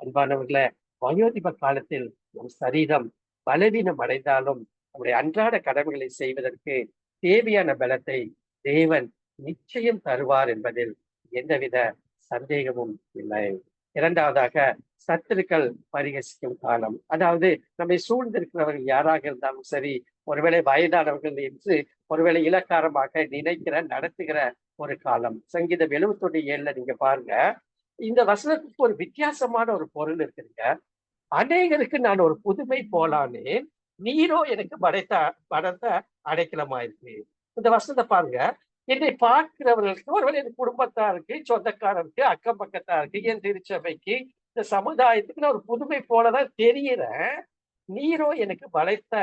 S1: அன்பானவர்களே, வயோதிப காலத்தில் நம் சரீரம் பலவீனம் அடைந்தாலும் நம்முடைய அன்றாட கடமைகளை செய்வதற்கு தேவையான பலத்தை தேவன் நிச்சயம் தருவார் என்பதில் எந்தவித சந்தேகமும் இல்லை. இரண்டாவதாக, சத்துருக்கள் பரிகசிக்கும் காலம். அதாவது நம்மை சூழ்ந்திருக்கிறவர்கள் யாராக இருந்தாலும் சரி, ஒருவேளை வயதானவர்கள் என்று ஒருவேளை இலக்காரமாக நினைக்கிற நடத்துகிற ஒரு காலம். சங்கீதம் 71:7 நீங்க பாருங்க, இந்த வசனத்துக்கு ஒரு வித்தியாசமான ஒரு பொருள் இருக்குங்க. அநேகருக்கு நான் ஒரு புதுமை போலானேன், நீரோ எனக்கு படைத்த அடைக்கலமாயிருக்கு. இந்த வசனத்தை பாருங்க. என்னை பார்க்கிறவர்களுக்கு, ஒருவேளை என் குடும்பத்தாருக்கு, சொந்தக்காரருக்கு, அக்கம் பக்கத்தாருக்கு, என் திருச்சபைக்கு, இந்த சமுதாயத்துக்கு நான் ஒரு புதுமை போலதான் தெரிகிறேன். நீரோ எனக்கு படைத்த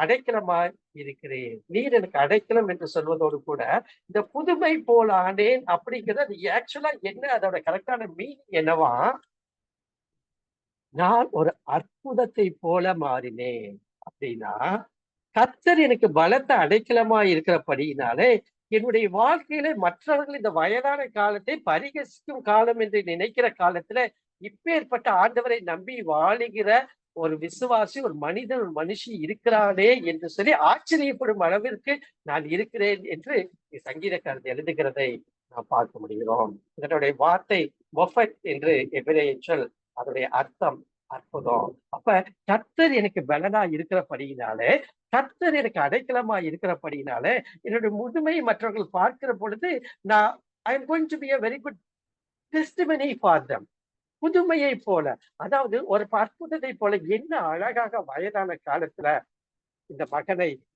S1: அடைக்கலமாய் இருக்கிறேன். நீர் எனக்கு அடைக்கலம் என்று சொல்வதோடு கூட இந்த புதுமை போல ஆனேன் அப்படிங்கிறது ஆக்சுவலா என்ன, அதோட கரெக்டான மீனிங் என்னவா, நான் ஒரு அற்புதத்தை போல மாறினேன் அப்படின்னா, கர்த்தர் எனக்கு பலத்த அடைக்கலமா இருக்கிறபடியினாலே என்னுடைய வாழ்க்கையில மற்றவர்கள் இந்த வயதான காலத்தை பரிகசிக்கும் காலம் என்று நினைக்கிற காலத்துல இப்பேற்பட்ட ஆண்டவரை நம்பி வாழுகிற ஒரு விசுவாசி, ஒரு மனிதன், ஒரு மனுஷி இருக்கிறானே என்று சொல்லி ஆச்சரியப்படும் அளவிற்கு நான் இருக்கிறேன் என்று சங்கீதக்காரர் எழுதுகிறதை நாம் பார்க்க முடிகிறோம். இதனுடைய வார்த்தை மொஃபட் என்று எபிரேய சொல், அதனுடைய அர்த்தம் அற்புதம். அப்ப கர்த்தர் எனக்கு பலனா இருக்கிறபடியினாலே, கர்த்தர் எனக்கு அடைக்கலமா இருக்கிறபடியினாலே, என்னுடைய முதுமை மற்றவர்கள் பார்க்கிற பொழுது நான் I am going to be a very good testimony for them. புதுமையை போல, அதாவது ஒரு அற்புதத்தை போல. என்ன அழகாக வயதான காலத்துல இந்த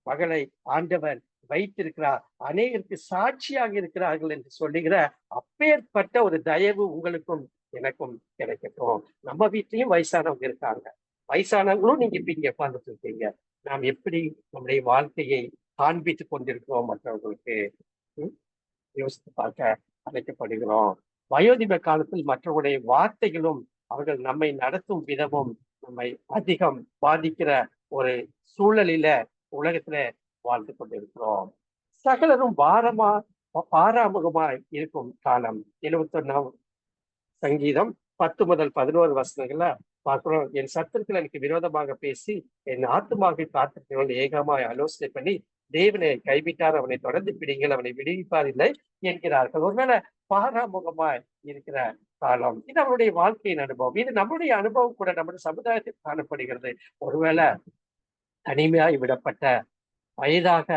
S1: மகளை ஆண்டவர் வைத்திருக்கிறார், அநேகருக்கு சாட்சியாக இருக்கிறார்கள் என்று சொல்லுகிற அப்பேற்பட்ட ஒரு தயவு உங்களுக்கும் எனக்கும் கிடைக்கட்டும். நம்ம வீட்லயும் வயசானவங்க இருக்காங்க, வயசானவங்களும் நீங்க இப்ப இங்க உட்கார்ந்துட்டு இருக்கீங்க. நாம் எப்படி நம்முடைய வாழ்க்கையை காண்பித்துக் கொண்டிருக்கிறோம் மற்றவர்களுக்கு யோசித்து பார்க்க அழைக்கப்படுகிறோம். வயோதிப காலத்தில் மற்றவருடைய வார்த்தைகளும் அவர்கள் நம்மை நடத்தும் விதமும் நம்மை அதிகம் பாதிக்கிற ஒரு சூழலில உலகத்துல வாழ்ந்து கொண்டிருக்கிறோம். சகலரும் பாராமுகமாய் இருக்கும் காலம். 71ஆம் சங்கீதம் 10 முதல் 11 வசனங்கள்ல பார்க்கிறோம். என் சத்துருக்கள் எனக்கு விரோதமாக பேசி என் ஆத்துமாவை காத்திருக்கிறவர்கள் ஏகமாய் ஆலோசனை பண்ணி தேவனை கைவிட்டார், அவனை தொடர்ந்து பிடிங்கள், அவனை விடுவிப்பார் இல்லை என்கிறார்கள். ஒருவேளை பாராமுகமாய் இருக்கிற காலம். இது அவருடைய வாழ்க்கையின் அனுபவம். இது நம்முடைய அனுபவம் கூட நம்முடைய சமுதாயத்தில் காணப்படுகிறது. ஒருவேளை தனிமையாய் விடப்பட்ட, வயதாக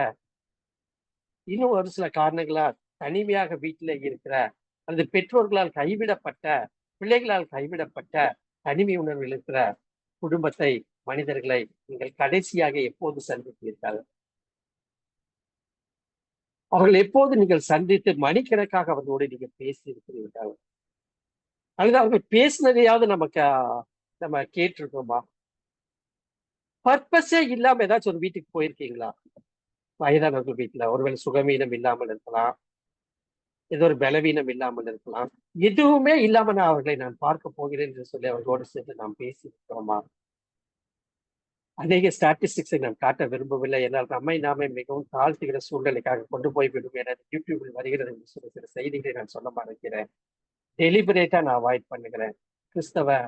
S1: இன்னும் ஒரு சில காரணங்களால் தனிமையாக வீட்டில இருக்கிற, அல்லது பெற்றோர்களால் கைவிடப்பட்ட, பிள்ளைகளால் கைவிடப்பட்ட, தனிமை உணர்வில் இருக்கிற குடும்பத்தை, மனிதர்களை நீங்கள் கடைசியாக எப்போது சந்தித்தீர்கள்? அவர்கள் எப்போது நீங்கள் சந்தித்து மணிக்கணக்காக அவர்களோடு நீங்க பேசி இருக்கிறீர்கள்? அல்லது அவர்கள் பேசினதையாவது நம்ம கேட்டிருக்கோமா? பர்பஸே இல்லாம ஏதாச்சும் ஒரு வீட்டுக்கு போயிருக்கீங்களா? வயதானவர்கள் வீட்டுல ஒருவேளை சுகமீனம் இல்லாமல் இருக்கலாம், ஏதோ ஒரு பலவீனம் இல்லாமல் இருக்கலாம். எதுவுமே இல்லாம அவர்களை நான் பார்க்க போகிறேன் என்று சொல்லி அவர்களோடு சேர்ந்து நாம் பேசி இருக்கிறோமா? அநேக ஸ்டாட்டிஸ்டிக்ஸை நான் காட்ட விரும்பவில்லை, என்னால் நம்மை நாமே மிகவும் தாழ்த்துகிற சூழ்நிலைக்காக கொண்டு போய்விடும் என யூடியூபில் வருகிறது என்று சில செய்திகளை நான் சொல்ல மறக்கிறேன். டெலிபரேட்டா நான் அவாய்ட் பண்ணுகிறேன் கிறிஸ்தவ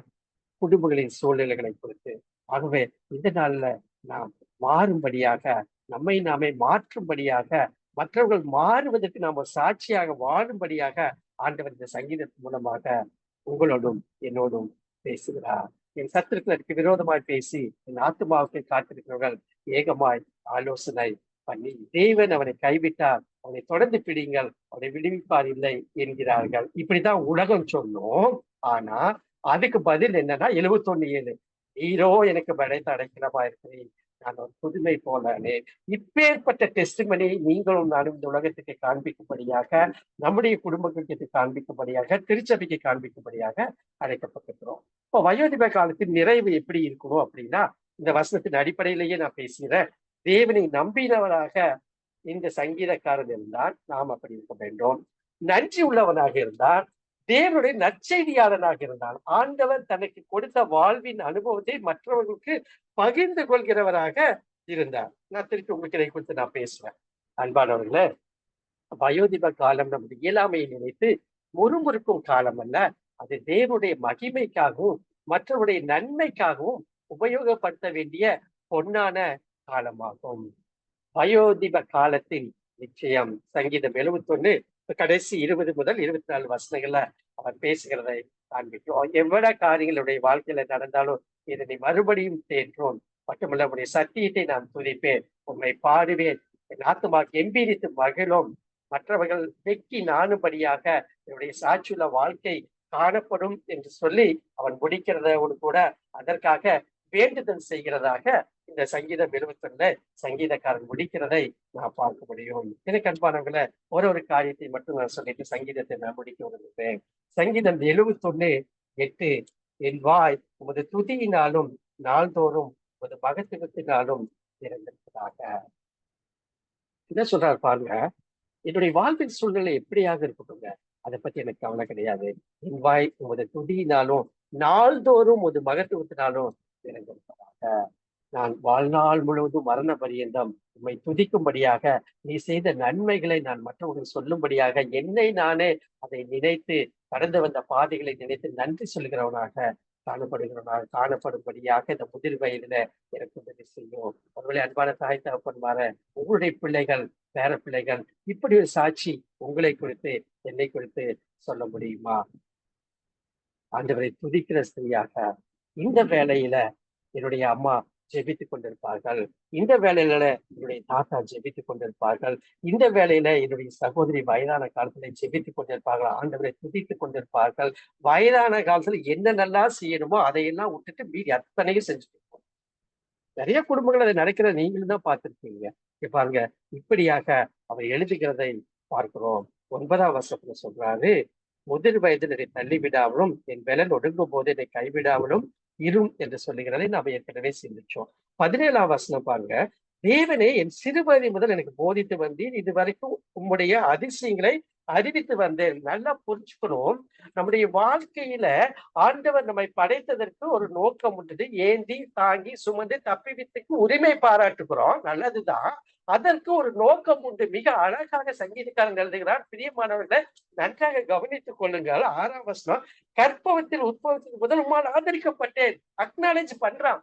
S1: குடும்பங்களின் சூழ்நிலைகளை பொறுத்து. ஆகவே இந்த நாள்ல நாம் மாறும்படியாக, நம்மை நாமே மாற்றும்படியாக, மற்றவர்கள் மாறுவதற்கு நாம் ஒரு சாட்சியாக வாழும்படியாக ஆண்டவர் இந்த சங்கீதத்தின் மூலமாக உங்களோடும் என்னோடும் பேசுகிறார். என் சத்துருக்களுக்கு விரோதமாய் பேசி என் ஆத்துமாவுக்கு காத்திருக்கிறவர்கள் ஏகமாய் ஆலோசனை பண்ணி தேவன் அவனை கைவிட்டார், அவனை தொடர்ந்து பிடிங்கள், அவனை விடுவிப்பார் இல்லை என்கிறார்கள். இப்படிதான் உலகம் சொன்னோம். ஆனா அதுக்கு பதில் என்னன்னா 71:7 நீரோ எனக்கு படைத்த அடைக்கலமா இருக்கிறேன், நான் ஒரு புதுமை போலானே. இப்பேற்பட்ட டெஸ்டிமனி நீங்களும் நானும் இந்த உலகத்துக்கு காண்பிக்கும்படியாக, நம்முடைய குடும்பங்களுக்கு காண்பிக்கும்படியாக, திருச்சபைக்கு காண்பிக்கும்படியாக அழைக்கப்பட்டிருக்கிறோம். இப்போ வயோதிப காலத்தின் நிறைவு எப்படி இருக்கணும் அப்படின்னா, இந்த வசனத்தின் அடிப்படையிலேயே நான் பேசுகிறேன். தேவனை நம்பினவராக இந்த சங்கீதக்காரன் இருந்தால் நாம் அப்படி இருக்க வேண்டும். நன்றி உள்ளவனாக இருந்தால், தேவனுடைய நற்செய்தியாளனாக இருந்தால், ஆண்டவர் தனக்கு கொடுத்த வாழ்வின் அனுபவத்தை மற்றவர்களுக்கு பகிர்ந்து கொள்கிறவராக இருந்தார். நான் திருப்பி உங்களுக்கு இதை குறித்து நான் பேசுவேன். அன்பானவர்களே, வயோதிப காலம் நமது இயலாமையை நினைத்து முறுமுறுக்கும் காலம் அல்ல, அது தேவனுடைய மகிமைக்காகவும் மற்றவருடைய நன்மைக்காகவும் உபயோகப்படுத்த வேண்டிய பொன்னான காலமாகும். வயோதிப காலத்தின் நிச்சயம் சங்கீதம் 71 கடைசி 20 முதல் 24 வசனங்கள்ல அவர் பேசுகிறதை காண்பிக்கும். எவ்வளவு காரியங்களுடைய வாழ்க்கையில நடந்தாலும் இதனை மறுபடியும் தேற்றோம், மட்டுமல்ல உடைய சத்தியத்தை நான் துதிப்பேன், உண்மை பாடுவேன், என் ஆத்துமா கெம்பீரித்து மகிழும், மற்றவர்கள் வெக்கி நாணும்படியாக என்னுடைய சாட்சியுள்ள வாழ்க்கை காணப்படும் என்று சொல்லி அவன் முடிக்கிறதோடு கூட அதற்காக வேண்டுதல் செய்கிறதாக இந்த சங்கீதம் 71 சங்கீதக்காரன் முடிக்கிறதை நான் பார்க்க முடியும். எனக்கு அன்பானவங்களை ஒரு காரியத்தை மட்டும் நான் சொல்லிட்டு சங்கீதத்தை நான் முடிக்க விரும்புகிறேன். சங்கீதம் 71:8 என் வாய் உமது துதியினாலும் நாள்தோறும் உமது மகத்துவத்தினாலும் இருந்திருப்பதாக. என்ன சொல்றாரு பாருங்க, என்னுடைய வாழ்வின் சூழ்நிலை எப்படியாக இருக்கட்டுங்க, அதை பத்தி எனக்கு கவலை கிடையாது. என் வாய் உமது துதியினாலும் நாள்தோறும் உமது மகத்துவத்தினாலும் இருந்திருப்பதாக. நான் வாழ்நாள் முழுவதும் மரண பரியந்தம் உம்மை துதிக்கும்படியாக, நீ செய்த நன்மைகளை நான் மற்றவர்கள் சொல்லும்படியாக, என்னை நானே அதை நினைத்து கடந்து வந்த பாதைகளை நினைத்து நன்றி சொல்கிறவனாக காணப்படும்படியாக இந்த முதிர் வயதில எனக்கு உதவி செய்யும். ஒருவேளை அன்பான தாய் தகப்பன்மார உங்களுடைய பிள்ளைகள், பேர பிள்ளைகள் இப்படி ஒரு சாட்சி உங்களை குறித்து என்னை குறித்து சொல்ல முடியுமா? ஆண்டவரை துதிக்கிற ஸ்திரியாக இந்த வேளையில என்னுடைய அம்மா ஜெபித்துக் கொண்டிருப்பார்கள், இந்த வேலையில என்னுடைய தாத்தா ஜெபித்துக் கொண்டிருப்பார்கள், இந்த வேலையில என்னுடைய சகோதரி வயதான காலத்துல ஜெபித்துக் கொண்டிருப்பார்கள், ஆண்டவரை துதித்துக் கொண்டிருப்பார்கள். வயதான காலத்துல என்னென்னலாம் செய்யணுமோ அதையெல்லாம் விட்டுட்டு மீதி அத்தனையும் செஞ்சுட்டு இருப்போம். நிறைய குடும்பங்கள் அதை நடக்கிற நீங்களும் தான் பார்த்திருக்கீங்க. பாருங்க, இப்படியாக அவர் எழுதுகிறதை பார்க்கிறோம். 9ஆம் வசனத்துல சொல்றாரு, முதிர் வயதில் என்னை தள்ளிவிடாமலும் என் பலன் ஒடுங்கும் போது என்னை கைவிடாமலும் இரும் என்று சொல்லுகிறதை நாம் ஏற்கனவே சிந்திச்சோம். 17ஆம் வசனம் பாருங்க, தேவனே என் சிறுவயது முதல் எனக்கு போதித்து வந்தீர், இதுவரைக்கும் உம்முடைய அதிசயங்களை அறிவித்து வந்தேன். நல்லா புரிஞ்சுக்கணும், நம்முடைய வாழ்க்கையில ஆண்டவர் நம்மை படைத்ததற்கு ஒரு நோக்கம் உண்டு. ஏந்தி தாங்கி சுமந்து தப்பிவித்துக்கு உரிமை பாராட்டுகிறோம், நல்லதுதான். அதற்கு ஒரு நோக்கம் உண்டு. மிக அழகாக சங்கீதக்காரன் எழுதுகிறார். பிரியமானவர்களை நன்றாக கவனித்துக் கொள்ளுங்கள். 6ஆம் வசனம், கற்பவத்தில் உட்பவத்திற்கு முதல் உம்மால் ஆதரிக்கப்பட்டேன். அக்னாலேஜ் பண்றான்,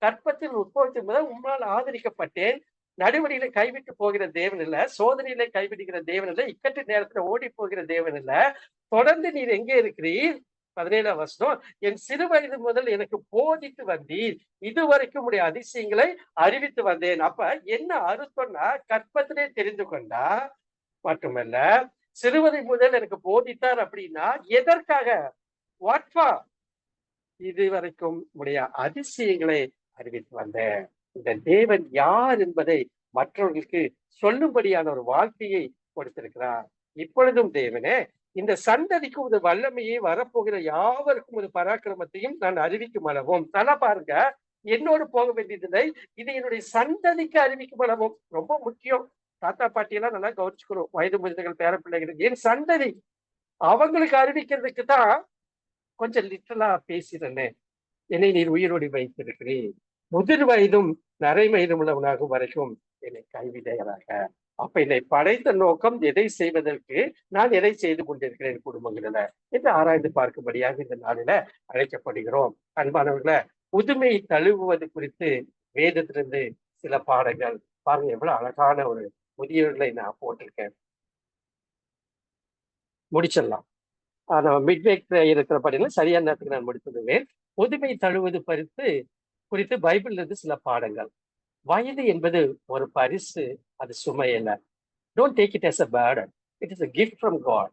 S1: கற்பத்தில் உட்பவத்திற்கு முதல் உம்மால் ஆதரிக்கப்பட்டேன். நடுவழியில கைவிட்டு போகிற தேவன் இல்ல, சோதனையில கைவிடுகிற தேவன் இல்ல, இக்கட்டு நேரத்துல ஓடி போகிற தேவன் இல்ல, தொடர்ந்து நீர் எங்கே இருக்கிறீர்? 17ஆம் வசனம், என் சிறு வயது முதல் எனக்கு போதித்து வந்தீர், இதுவரைக்கும் உடைய அதிசயங்களை அறிவித்து வந்தேன். அப்ப என்ன அர்த்தம்னா, கற்பத்திலே தெரிந்து கொண்டா மட்டுமல்ல, சிறுவதை முதல் எனக்கு போதித்தார் அப்படின்னா எதற்காக? வாட்பா இதுவரைக்கும் உடைய அதிசயங்களை அறிவித்து வந்தேன். இந்த தேவன் யார் என்பதை மற்றவர்களுக்கு சொல்லும்படியான ஒரு வாழ்க்கையை கொடுத்திருக்கிறார். இப்பொழுதும் தேவனே, இந்த சந்ததிக்கு ஒரு வல்லமையை வரப்போகிற யாவருக்கும் ஒரு பராக்கிரமத்தையும் நான் அறிவிக்கும் அளவும். நல்லா பாருங்க, என்னோடு போக வேண்டியதில்லை, இது என்னுடைய சந்ததிக்கு அறிவிக்கும் அளவும். ரொம்ப முக்கியம். தாத்தா பாட்டி எல்லாம் நல்லா கவனிச்சுக்கணும். வயது முதிர்கள், பேர பிள்ளைகளுக்கு என் சந்ததி அவங்களுக்கு அறிவிக்கிறதுக்கு தான் கொஞ்சம் லிட்டலா பேசிறேன்னு. என்னை நீர் உயிரோடு வைத்திருக்கிறேன், முதிர் வயதும் நரை வயதும் உள்ளவனாகும் வரைக்கும் என்னை கைவிடையராக. அப்ப என்னை படைத்த நோக்கம் எதை செய்வதற்கு, நான் எதை செய்து கொண்டிருக்கிறேன் குடும்பங்களில என்று ஆராய்ந்து பார்க்கும்படியாக இந்த நாளில அழைக்கப்படுகிறோம். அன்பானவர்களே, புதுமையை தழுவுவது குறித்து வேதத்திலிருந்து சில பாடங்கள் பாருங்க, எவ்வளவு அழகான ஒரு முதியவர்களை நான் போட்டிருக்கேன். முடிச்சிடலாம். நம்ம மிட்வேக் இருக்கிற படியில சரியான நேரத்துக்கு நான் முடித்துடுவேன். புதுமை தழுவது குறித்து பைபிள்ல இருந்து சில பாடங்கள். வயது என்பது ஒரு பரிசு, அது சுமை அல்ல. Don't take it as a burden. It is a gift from God.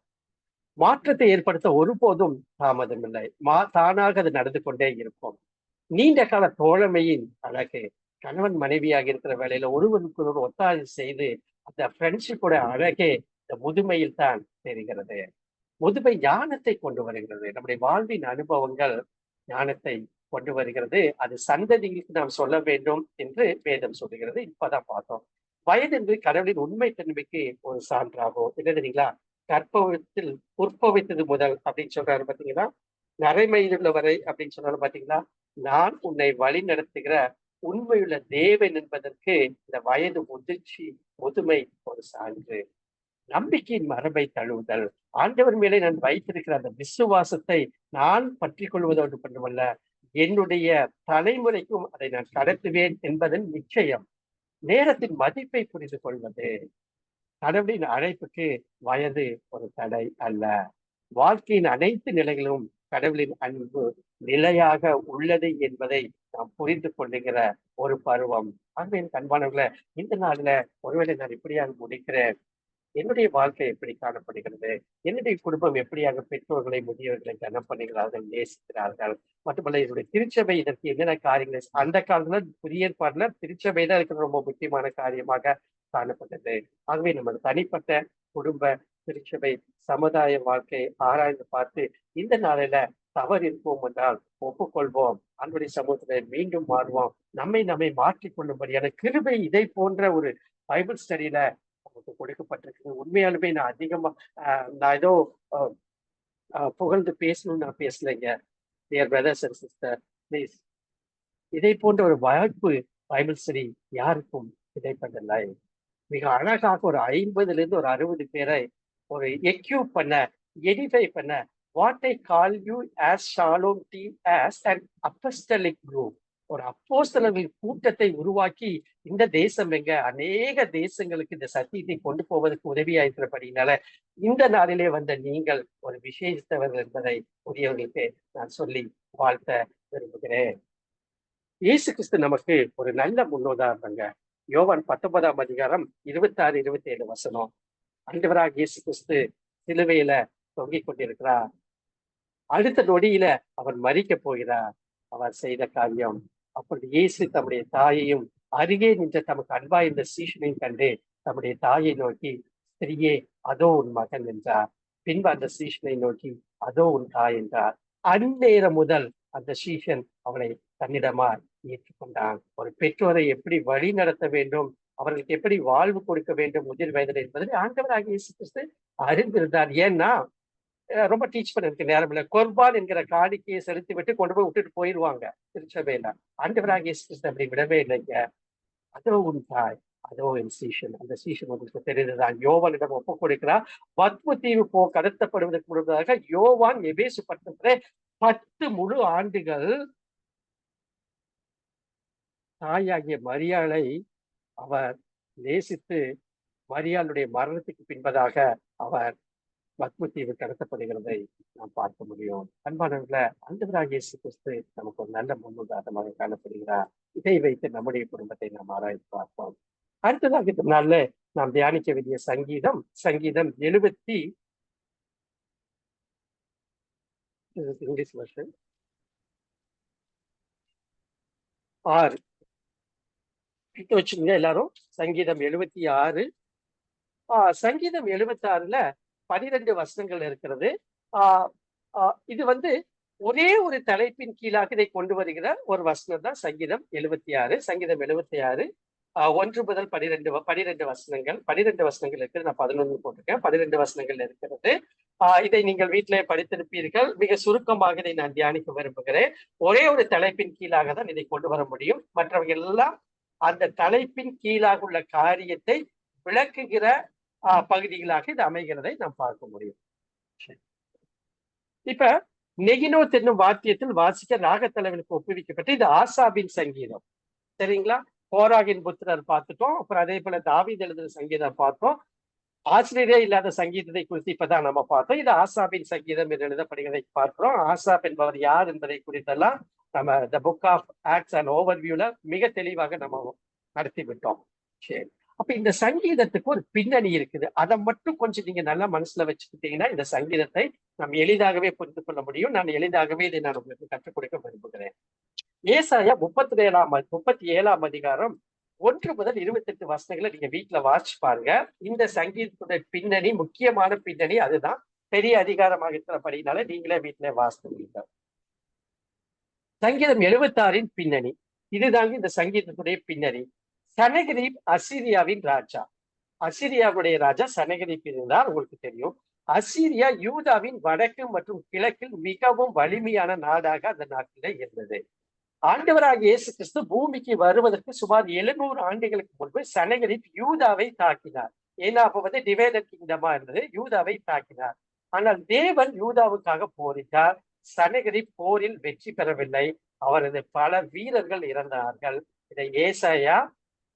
S1: மாற்றத்தை ஏற்படுத்த ஒருபோதும் தாமதம் இல்லை. தானாக அது நடந்து கொண்டே இருக்கும். நீண்ட கால தோழமையின் அழகு, கணவன் மனைவியாக இருக்கிற வேலையில ஒருவருக்கு ஒரு ஒத்தாழை செய்து அந்த ஃப்ரெண்ட்ஷிப்போட அழகே இந்த முதுமையில் தான் தெரிகிறது. முதுமை ஞானத்தை கொண்டு வருகிறது. நம்முடைய வாழ்வின் அனுபவங்கள் ஞானத்தை கொண்டு வருகிறது. அது சந்ததிகளுக்கு நாம் சொல்ல வேண்டும் என்று வேதம் சொல்லுகிறது. இப்பதான் பார்த்தோம். வயது என்பது கடவுளின் உண்மை தன்மைக்கு ஒரு சான்றாகும். என்ன தெரியுங்களா? கற்பத்தில் உற்பவித்தது முதல் அப்படின்னு சொல்றாரு பாத்தீங்களா? நரைமையுள்ள வரை அப்படின்னு சொன்னாரு பாத்தீங்களா? நான் உன்னை வழி நடத்துகிற உண்மையுள்ள தேவன் என்பதற்கு இந்த வயது முதிர்ச்சி முதுமை ஒரு சான்று. நம்பிக்கையின் மரபை தழுவுதல், ஆண்டவர் மேலே நான் வைத்திருக்கிற அந்த விசுவாசத்தை நான் பற்றி கொள்வதோடு மட்டுமல்ல, என்னுடைய தலைமுறைக்கும் அதை நான் கடத்துவேன் என்பதன் நிச்சயம். நேரத்தின் மதிப்பை புரிந்து கொள்வது. கடவுளின் அழைப்புக்கு வயது ஒரு தடை அல்ல. வாழ்க்கையின் அனைத்து நிலைகளும் கடவுளின் அன்பு நிலையாக உள்ளது என்பதை நாம் புரிந்து கொள்ளுகிற ஒரு பருவம். ஆகவே என் அன்பானவர்களே, இந்த நாளில ஒருவேளை நான் இப்படியாக முடிக்கிறேன். என்னுடைய வாழ்க்கை எப்படி காணப்படுகிறது? என்னுடைய குடும்பம் எப்படியாக பெற்றோர்களை முதியவர்களை கனம் பண்ணுகிறார்கள், நேசிக்கிறார்கள்? மட்டுமல்ல, என்னுடைய திருச்சபை இதற்கு என்னென்ன காரியங்கள் அந்த காலத்துல புதிய ஏற்பாடுல திருச்சபை தான் இருக்கிற ரொம்ப முக்கியமான காரியமாக காணப்பட்டது. ஆகவே நம்ம தனிப்பட்ட குடும்ப திருச்சபை சமுதாய வாழ்க்கையை ஆராய்ந்து பார்த்து இந்த நாளில தவறு இருப்போம் என்றால் ஒப்புக்கொள்வோம். அன்புடைய சமூகத்தை மீண்டும் மாறுவோம். நம்மை மாற்றிக் கொள்ளும்படியான கிருபை இதை போன்ற ஒரு பைபிள் ஸ்டடியில நமக்கு கொடுக்கப்பட்டிருக்கு. உண்மையாலுமே நான் அதிகமா நான் ஏதோ புகழ்ந்து பேசணும்னு நான் பேசலைங்க. Dear brothers and sister, please, இதை போன்ற ஒரு வாய்ப்பு பைபிள் ஸ்டடி யாருக்கும் கிடைப்பதில்லை. மிக அழகாக ஒரு 50ல இருந்து ஒரு 60 பேரை ஒரு எக்யூப் பண்ண, எடிஃபை பண்ண, what I call you as Shalom team as an apostolic group, ஒரு அப்போஸ்தலர்கள் கூட்டத்தை உருவாக்கி இந்த தேசம் எங்க அநேக தேசங்களுக்கு இந்த சத்தியத்தை கொண்டு போவதற்கு உதவியா இருக்கிறபடினால இந்த நாளிலே வந்த நீங்கள் ஒரு விசேஷித்தவர்கள் என்பதை புதியவர்களுக்கு நான் சொல்லி வாழ்த்த விரும்புகிறேன். இயேசு கிறிஸ்து நமக்கு ஒரு நல்ல முன்னுதாரணங்க. யோவான் 19ஆம் அதிகாரம் 26, 27 வசனம். ஆண்டவராக இயேசு கிறிஸ்து சிலுவையில தொங்கிக் கொண்டிருக்கிறார். அடுத்த நொடியில அவர் மரிக்க போகிறார். அவர் செய்த காரியம், அப்பொழுது இயேசு தம்முடைய தாயையும் அருகே நின்ற தமக்கு அன்பா இந்த சீஷனையும் கண்டு தம்முடைய தாயை நோக்கி, ஸ்திரியே, அதோ உன் மகன் என்றார். பின்பு அந்த சீஷனை நோக்கி, அதோ உன் தாய் என்றார். அந்நேரம் முதல் அந்த சீஷன் அவளை தன்னிடமாய் ஏற்றுக்கொண்டான். ஒரு பெற்றோரை எப்படி வழி நடத்த வேண்டும், அவர்களுக்கு எப்படி வாழ்வு கொடுக்க வேண்டும் முதிர் வயதில் என்பதை ஆண்டவராகிய இயேசு கிறிஸ்து அறிந்திருந்தார். ஏன்னா ரொம்ப டீச் பண்ணதுக்கு நேரம் இல்லை. கொர்பான் என்கிற காணிக்கையை செலுத்தி விட்டு கொண்டு போய் விட்டுட்டு போயிடுவாங்க திருச்சபையில. ஆண்டவராகிய இயேசு கிறிஸ்து அப்படி விடவே இல்லைங்க. அதோ உன் தாய், அதோ என் சீஷன். அந்த சீஷன் உங்களுக்கு தெரிந்ததுதான். யோவானிடம் ஒப்புக் கொடுக்கிறார். பத்ம தீவு கடத்தப்படுவதற்கு முன்பதாக யோவான் எபேசு பட்டணத்திலே 10 முழு ஆண்டுகள் தாயாகிய மரியாளை அவர் நேசித்து, மரியாளுடைய மரணத்துக்கு பின்பதாக அவர் பத்ம தீவு கடத்தப்படுகிறதை நாம் பார்க்க முடியும். அன்பானவர்களே, ஆண்டவராகிய இயேசு கிறிஸ்து நமக்கு ஒரு நல்ல முன்னுதாரணமாக காணப்படுகிறார். இதை வைத்து நம்முடைய குடும்பத்தை நாம் ஆராய்ந்து பார்ப்போம். அடுத்ததாக இந்த நாள்ல நாம் தியானிக்க வேண்டிய சங்கீதம் 70 இங்கிலீஷ் வெர்ஷன் 6 வச்சுங்க எல்லாரும். சங்கீதம் 76. சங்கீதம் 76ல 12 வசனங்கள் இருக்கிறது. இது ஒரே ஒரு தலைப்பின் கீழாக இதை கொண்டு வருகிற ஒரு வசனம் தான் சங்கீதம் 76. சங்கீதம் 76 1 முதல் 12 வசனங்கள். 12 வசனங்கள் இருக்கிறது. நான் 11 போட்டிருக்கேன். 12 வசனங்கள் இருக்கிறது. இதை நீங்கள் வீட்டிலே படித்திருப்பீர்கள். மிக சுருக்கமாக இதை நான் தியானிக்க விரும்புகிறேன். ஒரே ஒரு தலைப்பின் கீழாக தான் இதை கொண்டு வர முடியும். மற்றவங்க எல்லாம் அந்த தலைப்பின் கீழாக உள்ள காரியத்தை விளக்குகிற பகுதிகளாக இது அமைகிறதை நாம் பார்க்க முடியும். இப்ப நெகினோத் என்னும் வாத்தியத்தில் வாசிக்க ராகத்தலைவனுக்கு ஒப்புவிக்கப்பட்டு இது ஆசாபின் சங்கீதம். சரிங்களா? கோராகின் புத்திரர் பார்த்துட்டோம். அப்புறம் அதே போல தாவீது எழுதின சங்கீதம் பார்த்தோம். ஆசிரியரே இல்லாத சங்கீதத்தை குறித்து இப்பதான் நம்ம பார்த்தோம். இது ஆசாபின் சங்கீதம் என்று எழுதப்படுகிறதை பார்க்கிறோம். ஆசாப் என்பவர் யார் என்பதை குறித்தெல்லாம் நம்ம the book of acts and ஓவர்வியூல மிக தெளிவாக நம்ம நடத்தி விட்டோம். சரி, அப்ப இந்த சங்கீதத்துக்கு ஒரு பின்னணி இருக்குது. அதை மட்டும் கொஞ்சம் நீங்க நல்லா மனசுல வச்சுக்கிட்டீங்கன்னா இந்த சங்கீதத்தை நம்ம எளிதாகவே புரிந்து கொள்ள முடியும். நான் எளிதாகவே இதை நான் உங்களுக்கு கற்றுக் கொடுக்க விரும்புகிறேன். ஏசாயா 37ஆம் அதிகாரம் 1 முதல் 28 வசனங்களை நீங்க வீட்டுல வாசிச்சு பாருங்க. இந்த சங்கீதத்துடைய பின்னணி, முக்கியமான பின்னணி அதுதான். பெரிய அதிகாரமாக இருக்கிறபடினால நீங்களே வீட்டுல வாசித்துவீங்க. சங்கீதம் 76 பின்னணி இதுதாங்க இந்த சங்கீதத்துடைய பின்னணி. சனகரீப் அசீரியாவின் ராஜா. அசீரியாவுடைய ராஜா சனகரீப் இருந்தால் உங்களுக்கு தெரியும். அசீரியா யூதாவின் வடக்கு மற்றும் கிழக்கில் மிகவும் வலிமையான நாடாக அந்த நாட்டில இருந்தது. ஆண்டவராக இயேசு கிறிஸ்து பூமிக்கு வருவதற்கு சுமார் 700 ஆண்டுகளுக்கு முன்பு சனகரீப் யூதாவை தாக்கினார். ஏன்னா அப்ப வந்து டிவைடட் கிங்டமா இருந்தது. யூதாவை தாக்கினார். ஆனால் தேவன் யூதாவுக்காக போரிட்டார். சனகரீப் போரில் வெற்றி பெறவில்லை. அவரது பல வீரர்கள் இறந்தார்கள். இதை ஏசாயா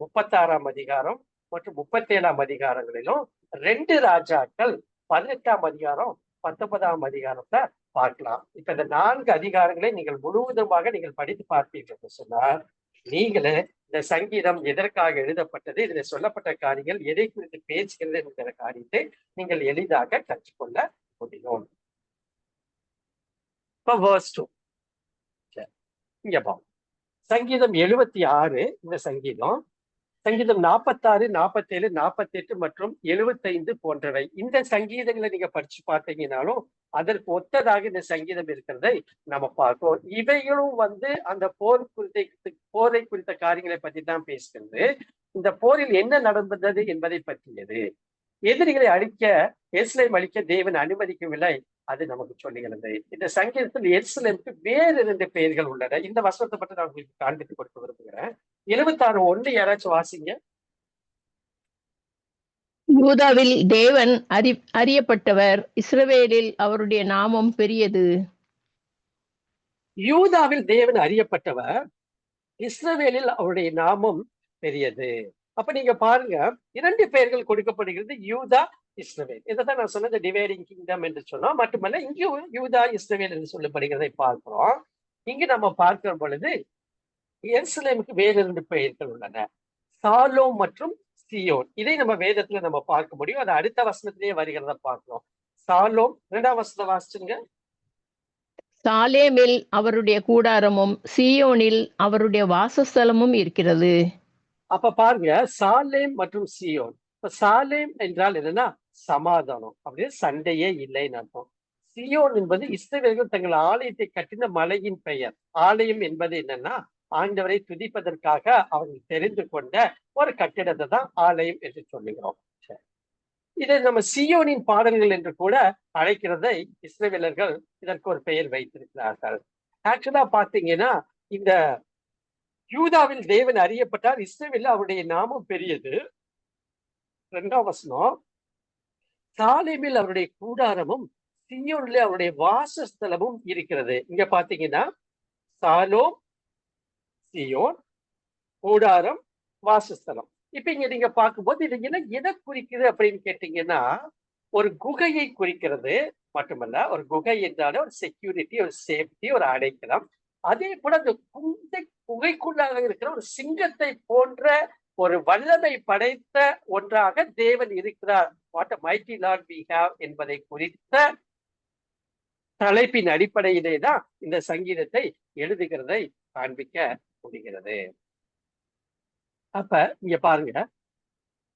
S1: 36ஆம் அதிகாரம் மற்றும் 37ஆம் அதிகாரங்களிலும் 2 ராஜாக்கள் 18ஆம் அதிகாரம் 19ஆம் அதிகாரத்தை பார்க்கலாம். இப்ப இந்த 4 அதிகாரங்களை நீங்கள் முழுவதுமாக நீங்கள் படித்து பார்ப்பீர்கள் சொன்னால் நீங்களே இந்த சங்கீதம் எதற்காக எழுதப்பட்டது, இதில் சொல்லப்பட்ட காரியங்கள் எதை குறித்து பேசுகிறது என்கிற காரியத்தை நீங்கள் எளிதாக கற்றுக்கொள்ள முடியும். இப்ப verse 2 இங்க பாருங்க. சங்கீதம் 76 இந்த சங்கீதம் 46, 47, 48 மற்றும் 75 போன்றவை. இந்த சங்கீதங்களை நீங்க படிச்சு பார்த்தீங்கன்னாலும் அதற்கு ஒத்ததாக இந்த சங்கீதம் இருக்கிறதை நம்ம பார்க்கிறோம். இவைகளும் வந்து அந்த போரை குறித்த காரியங்களை பற்றி தான் பேசுகிறது. இந்த போரில் என்ன நடந்தது என்பதை பற்றியது. எதிரிகளை எருசலேம் அழிக்க தேவன் அனுமதிக்கவில்லை, அது நமக்கு சொல்லுகிறது. இந்த சங்கீதத்தில் எருசலேமுக்கு வேறு 2 பெயர்கள் உள்ளன. இந்த வசனத்தை பற்றி நான் உங்களுக்கு காண்பித்து கொடுக்க விரும்புகிறேன். 76:1 யாராச்சும் வாசிங்க.
S2: யூதாவில் தேவன் அறியப்பட்டவர், இஸ்ரவேலில் அவருடைய நாமம் பெரியது.
S1: யூதாவில் தேவன் அறியப்பட்டவர், இஸ்ரவேலில் அவருடைய நாமம் பெரியது. அப்ப நீங்க பாருங்க, 2 பெயர்கள் கொடுக்கப்படுகிறது, யூதா, இஸ்ரவேல். இதைதான் நான் சொன்னது டிவைடிங் கிங்டம் என்று சொன்னோம். மட்டுமல்ல இங்கு யூதா, இஸ்ரவேல் என்று சொல்லப்படுகிறதை பார்க்கிறோம். இங்கு நம்ம பார்க்கிற பொழுது எருசலேமுக்கு வேறு 2 பெயர்கள் உள்ளன, சாலோம் மற்றும் சியோன். இதை நம்ம வேதத்துல நம்ம பார்க்க முடியும். அது அடுத்த வசனத்திலேயே வருகிறத பார்க்கிறோம். சாலோம் 2ஆம் வசனத்தை வாசிச்சுங்க.
S2: சாலேமில் அவருடைய கூடாரமும் சீயோனில் அவருடைய வாசஸ்தலமும் இருக்கிறது.
S1: அப்ப பாருங்க, சாலேம் மற்றும் சியோன். இப்ப சாலேம் என்றால் என்னன்னா சமாதானம், அப்படியே சண்டையே இல்லைன்னு அர்த்தம். சியோன் என்பது இஸ்ரவேலர்கள் தங்கள் ஆலயத்தை கட்டின மலையின் பெயர். ஆலயம் என்பது என்னன்னா ஆண்டவரை துதிப்பதற்காக அவர்கள் தெரிந்து கொண்ட ஒரு கட்டிடத்தை தான் ஆலயம் என்று சொல்லுகிறோம். இதை நம்ம சியோனின் பாடல்கள் என்று கூட அழைக்கிறதை இஸ்ரவேலர்கள் இதற்கு ஒரு பெயர் வைத்திருக்கிறார்கள். ஆக்சுவலா பாத்தீங்கன்னா இந்த யூதாவில் தேவன் அறியப்பட்டார், இஸ்ரவேலில் அவருடைய நாமம் பெரியது. 2ஆம் வசனம், சாலேமில் அவருடைய கூடாரமும் சியோனிலே அவருடைய வாசஸ்தலமும் இருக்கிறது. இங்க பாத்தீங்கன்னா சாலோம், சியோன், கூடாரம், வாசஸ்தலம். இப்ப இங்க நீங்க பார்க்கும்போது இது எதை குறிக்குது அப்படின்னு கேட்டீங்கன்னா ஒரு குகையை குறிக்கிறது. மட்டுமல்ல, ஒரு குகை என்றாலே ஒரு செக்யூரிட்டி, ஒரு சேஃப்டி, ஒரு அடைக்கலம். அதே போல அந்த குகைக்குள்ளாக இருக்கிற ஒரு சிங்கத்தை போன்ற ஒரு வல்லமை படைத்த ஒன்றாக தேவன் இருக்கிறார். What a mighty Lord we have என்பதை குறித்த தலைப்பின் அடிப்படையிலே தான் இந்த சங்கீதத்தை எழுதுகிறதை காண்பிக்க முடிகிறது. அப்ப இங்க பாருங்க,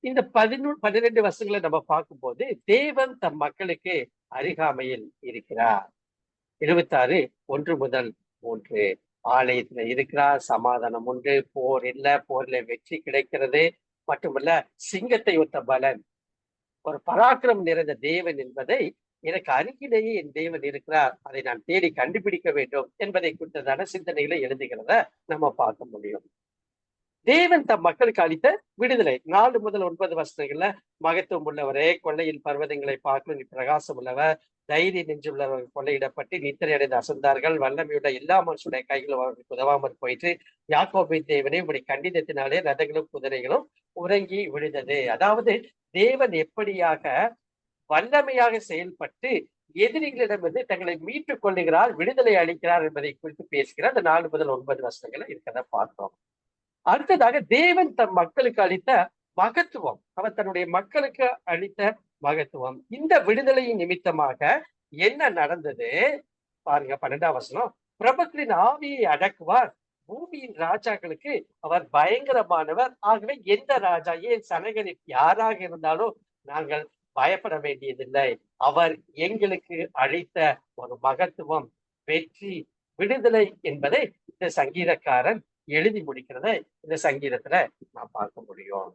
S1: இந்த 12 வருஷங்களை நம்ம பார்க்கும்போது தேவன் தம் மக்களுக்கு அருகாமையில் இருக்கிறார். 76 1 முதல் 3 ஆலயத்துல இருக்கிறார், சமாதானம் உண்டு, போர் இல்லை, போர்ல வெற்றி கிடைக்கிறது. மட்டுமல்ல, சிங்கத்தை ஒத்த பலன், ஒரு பராக்கிரம் நிறைந்த தேவன் என்பதை, எனக்கு அருகிலேயே என் தேவன் இருக்கிறார், அதை நான் தேடி கண்டுபிடிக்க வேண்டும் என்பதை குறித்ததான சிந்தனைகளை எழுதுகிறத நம்ம பார்க்க முடியும். தேவன் தம் மக்களுக்கு அளித்த விடுதலை. 4 முதல் 9 வசனங்கள்ல மகத்துவம் உள்ளவரே, கொள்ளையின் பர்வதங்களை பார்க்கும் பிரகாசம் உள்ளவர், தைரிய நெஞ்சுள்ளவர் கொள்ளையிடப்பட்டு நித்திரை அடைந்து அசந்தார்கள். வல்லமையுள்ள எல்லா மனுஷனுடைய கைகளும் அவர்களுக்கு உதவாமற் போயிற்று. யாக்கோபின் தேவனே, உடைய கண்டிதத்தினாலே ரதங்களும் குதிரைகளும் உறங்கி விழுந்தது. அதாவது தேவன் எப்படியாக வல்லமையாக செயல்பட்டு எதிரிகளிடமிருந்து தங்களை மீட்டுக் கொள்ளுகிறார், விடுதலை அளிக்கிறார் என்பதை குறித்து பேசுகிறார். அந்த 4 முதல் 9 வசனங்களை இருக்கிறத பார்த்தோம். அடுத்ததாக தேவன் தம் மக்களுக்கு அளித்த மகத்துவம், அவர் தன்னுடைய மக்களுக்கு அளித்த மகத்துவம். இந்த விடுதலையின் நிமித்தமாக என்ன நடந்தது பாருங்க. 12ஆம் வசனம், பிரபுக்களின் ஆவியை அடக்குவார், பூமியின் ராஜாக்களுக்கு அவர் பயங்கரமானவர். ஆகவே எந்த ராஜா, ஏன் சனகரிப் யாராக இருந்தாலும் நாங்கள் பயப்பட வேண்டியதில்லை. அவர் எங்களுக்கு அளித்த ஒரு மகத்துவம், வெற்றி, விடுதலை என்பதை இந்த சங்கீதக்காரன் எழுதி முடிக்கிறத இந்த சங்கீதத்துல நான் பார்க்க முடியும்.